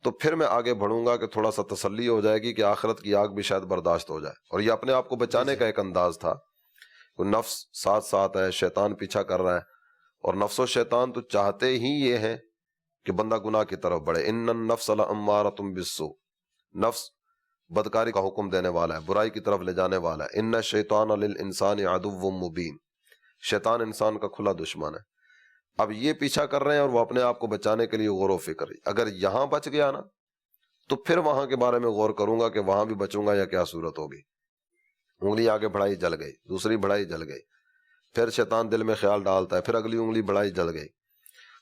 تو پھر میں آگے بڑھوں گا کہ تھوڑا سا تسلی ہو جائے گی کہ آخرت کی آگ بھی شاید برداشت ہو جائے۔ اور یہ اپنے آپ کو بچانے کا ایک انداز تھا۔ نفس ساتھ ساتھ ہے، شیطان پیچھا کر رہا ہے، اور نفس و شیطان تو چاہتے ہی یہ ہیں کہ بندہ گناہ کی طرف بڑھے۔ ان النفس لامارۃ بالسوء، نفس بدکاری کا حکم دینے والا ہے، برائی کی طرف لے جانے والا ہے۔ ان الشیطان للانسان عدو مبین، شیطان انسان کا کھلا دشمن ہے۔ اب یہ پیچھا کر رہے ہیں اور وہ اپنے آپ کو بچانے کے لیے غور و فکر، اگر یہاں بچ گیا نا تو پھر وہاں کے بارے میں غور کروں گا کہ وہاں بھی بچوں گا یا کیا صورت ہوگی۔ انگلی آگے بڑھائی جل گئی، دوسری بڑھائی جل گئی، پھر شیطان دل میں خیال ڈالتا ہے، پھر اگلی انگلی بڑھائی جل گئی۔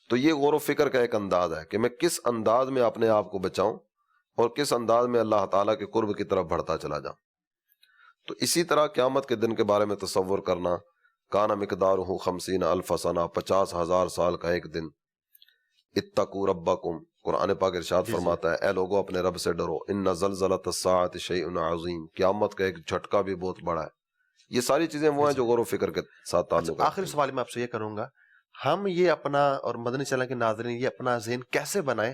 تو یہ غور و فکر کا ایک انداز ہے کہ میں کس انداز میں اپنے آپ کو بچاؤں اور کس انداز میں اللہ تعالیٰ کے قرب کی طرف بڑھتا چلا جاؤں۔ تو اسی طرح قیامت کے دن کے بارے میں تصور کرنا، کان مقدارہ 50,000 سنہ، 50,000 سال کا ایک دن۔ اتقوا ربکم، قرآن پاک ارشاد فرماتا ہے اے لوگو اپنے رب سے ڈرو، ان زلزلۃ الساعۃ شیء عظیم، قیامت کا ایک جھٹکا بھی بہت بڑا ہے۔ یہ ساری چیزیں وہ ہیں جو غور و فکر کے ساتھ تعلق ہیں۔ آخری سوال میں آپ سے یہ کروں گا، ہم یہ اپنا اور مدنی چینل کے ناظرین یہ اپنا ذہن کیسے بنائیں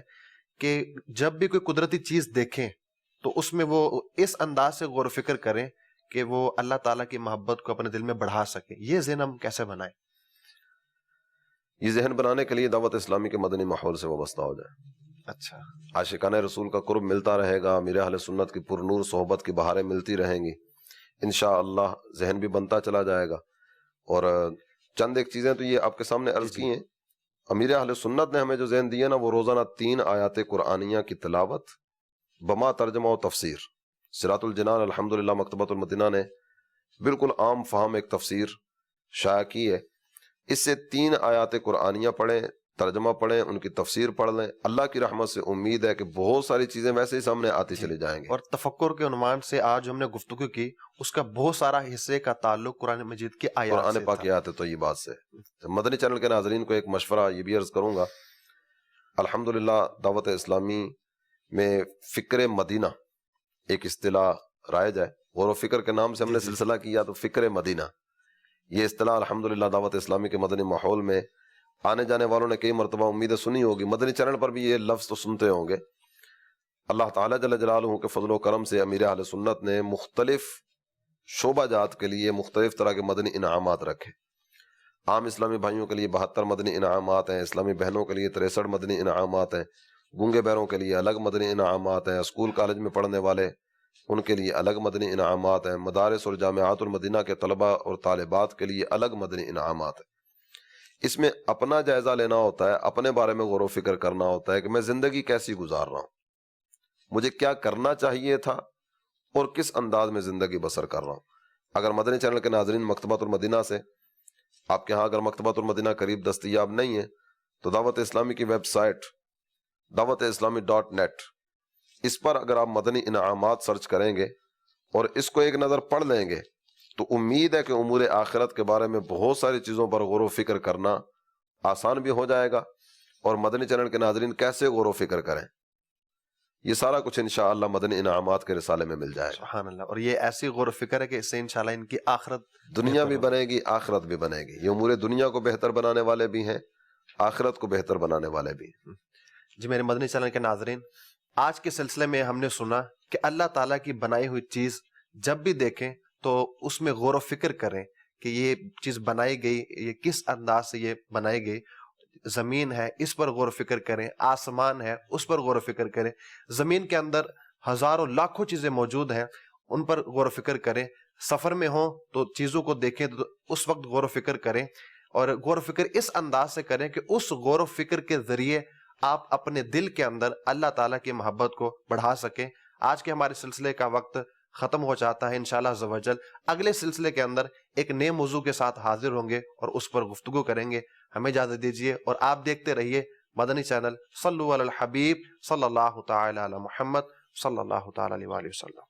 کہ جب بھی کوئی قدرتی چیز دیکھیں تو اس میں وہ اس انداز سے غور و فکر کریں کہ وہ اللہ تعالیٰ کی محبت کو اپنے دل میں بڑھا سکے؟ یہ ذہن ہم کیسے بنائیں؟ یہ ذہن بنانے کے لیے دعوت اسلامی کے مدنی ماحول سے وابستہ ہو جائے۔ اچھا، عاشقان رسول کا قرب ملتا رہے گا، امیر اہل سنت کی پر نور صحبت کی بہاریں ملتی رہیں گی، انشاءاللہ ذہن بھی بنتا چلا جائے گا۔ اور چند ایک چیزیں تو یہ آپ کے سامنے عرض کی ہیں۔ امیر اہل سنت نے ہمیں جو ذہن دیا نا، وہ روزانہ 3 آیات قرآنیہ کی تلاوت بما ترجمہ و تفسیر۔ صراط الجنان الحمدللہ مکتبۃ المدینہ نے بالکل عام فہم ایک تفسیر شائع کی ہے۔ اس سے 3 آیات قرآنیہ پڑھیں، ترجمہ پڑھیں، ان کی تفسیر پڑھ لیں، اللہ کی رحمت سے امید ہے کہ بہت ساری چیزیں ویسے ہی سامنے آتی چلی جائیں گی۔ اور تفکر کے عنوان سے آج ہم نے گفتگو کی، اس کا بہت سارا حصے کا تعلق قرآن مجید کے آیات سے قرآن پاک کی آیات طیبات سے۔ مدنی چینل کے ناظرین کو ایک مشورہ یہ بھی عرض کروں گا، الحمدللہ دعوت اسلامی میں فکر مدینہ ایک اصطلاح رائج ہے۔ غور و فکر کے نام سے ہم نے سلسلہ کیا تو فکر مدینہ، یہ اصطلاح الحمدللہ دعوت اسلامی کے مدنی ماحول میں آنے جانے والوں نے کئی مرتبہ امیدیں سنی ہوگی، مدنی چینل پر بھی یہ لفظ تو سنتے ہوں گے۔ اللہ تعالیٰ جل جلالہ کے فضل و کرم سے امیر اہل سنت نے مختلف شعبہ جات کے لیے مختلف طرح کے مدنی انعامات رکھے۔ عام اسلامی بھائیوں کے لیے 72 مدنی انعامات ہیں، اسلامی بہنوں کے لیے 63 مدنی انعامات ہیں، گونگے بہروں کے لیے الگ مدنی انعامات ہیں، اسکول کالج میں پڑھنے والے ان کے لیے الگ مدنی انعامات ہیں، مدارس اور جامعات المدینہ کے طلبہ اور طالبات کے لیے الگ مدنی انعامات ہیں۔ اس میں اپنا جائزہ لینا ہوتا ہے، اپنے بارے میں غور و فکر کرنا ہوتا ہے کہ میں زندگی کیسی گزار رہا ہوں، مجھے کیا کرنا چاہیے تھا اور کس انداز میں زندگی بسر کر رہا ہوں۔ اگر مدنی چینل کے ناظرین مکتبۃ المدینہ سے، آپ کے ہاں اگر مکتبۃ المدینہ قریب دستیاب نہیں ہے تو دعوت اسلامی کی ویب سائٹ dawat-islami.net، اس پر اگر آپ مدنی انعامات سرچ کریں گے اور اس کو ایک نظر پڑھ لیں گے تو امید ہے کہ امور آخرت کے بارے میں بہت ساری چیزوں پر غور و فکر کرنا آسان بھی ہو جائے گا۔ اور مدنی چینل کے ناظرین کیسے غور و فکر کریں، یہ سارا کچھ انشاءاللہ مدنی انعامات کے رسالے میں مل جائے گا۔ سبحان اللہ۔ اور یہ ایسی غور و فکر ہے کہ اس سے انشاءاللہ ان کی آخرت دنیا بھی بنے گی، آخرت بھی بنے گی۔ یہ امور دنیا کو بہتر بنانے والے بھی ہیں، آخرت کو بہتر بنانے والے بھی ہیں۔ جی میرے مدنی چینل کے ناظرین، آج کے سلسلے میں ہم نے سنا کہ اللہ تعالیٰ کی بنائی ہوئی چیز جب بھی دیکھیں تو اس میں غور و فکر کریں کہ یہ چیز بنائی گئی، یہ کس انداز سے یہ بنائی گئی۔ زمین ہے اس پر غور و فکر کریں، آسمان ہے اس پر غور و فکر کریں، زمین کے اندر ہزاروں لاکھوں چیزیں موجود ہیں ان پر غور و فکر کریں، سفر میں ہوں تو چیزوں کو دیکھیں تو اس وقت غور و فکر کریں، اور غور و فکر اس انداز سے کریں کہ اس غور و فکر کے ذریعے آپ اپنے دل کے اندر اللہ تعالیٰ کی محبت کو بڑھا سکیں۔ آج کے ہمارے سلسلے کا وقت ختم ہو جاتا ہے، انشاءاللہ عز و جل اگلے سلسلے کے اندر ایک نئے موضوع کے ساتھ حاضر ہوں گے اور اس پر گفتگو کریں گے۔ ہمیں اجازت دیجیے اور آپ دیکھتے رہیے مدنی چینل۔ صلو علی الحبیب صلی اللہ تعالی علی محمد صلی اللہ تعالی علیہ وآلہ وسلم۔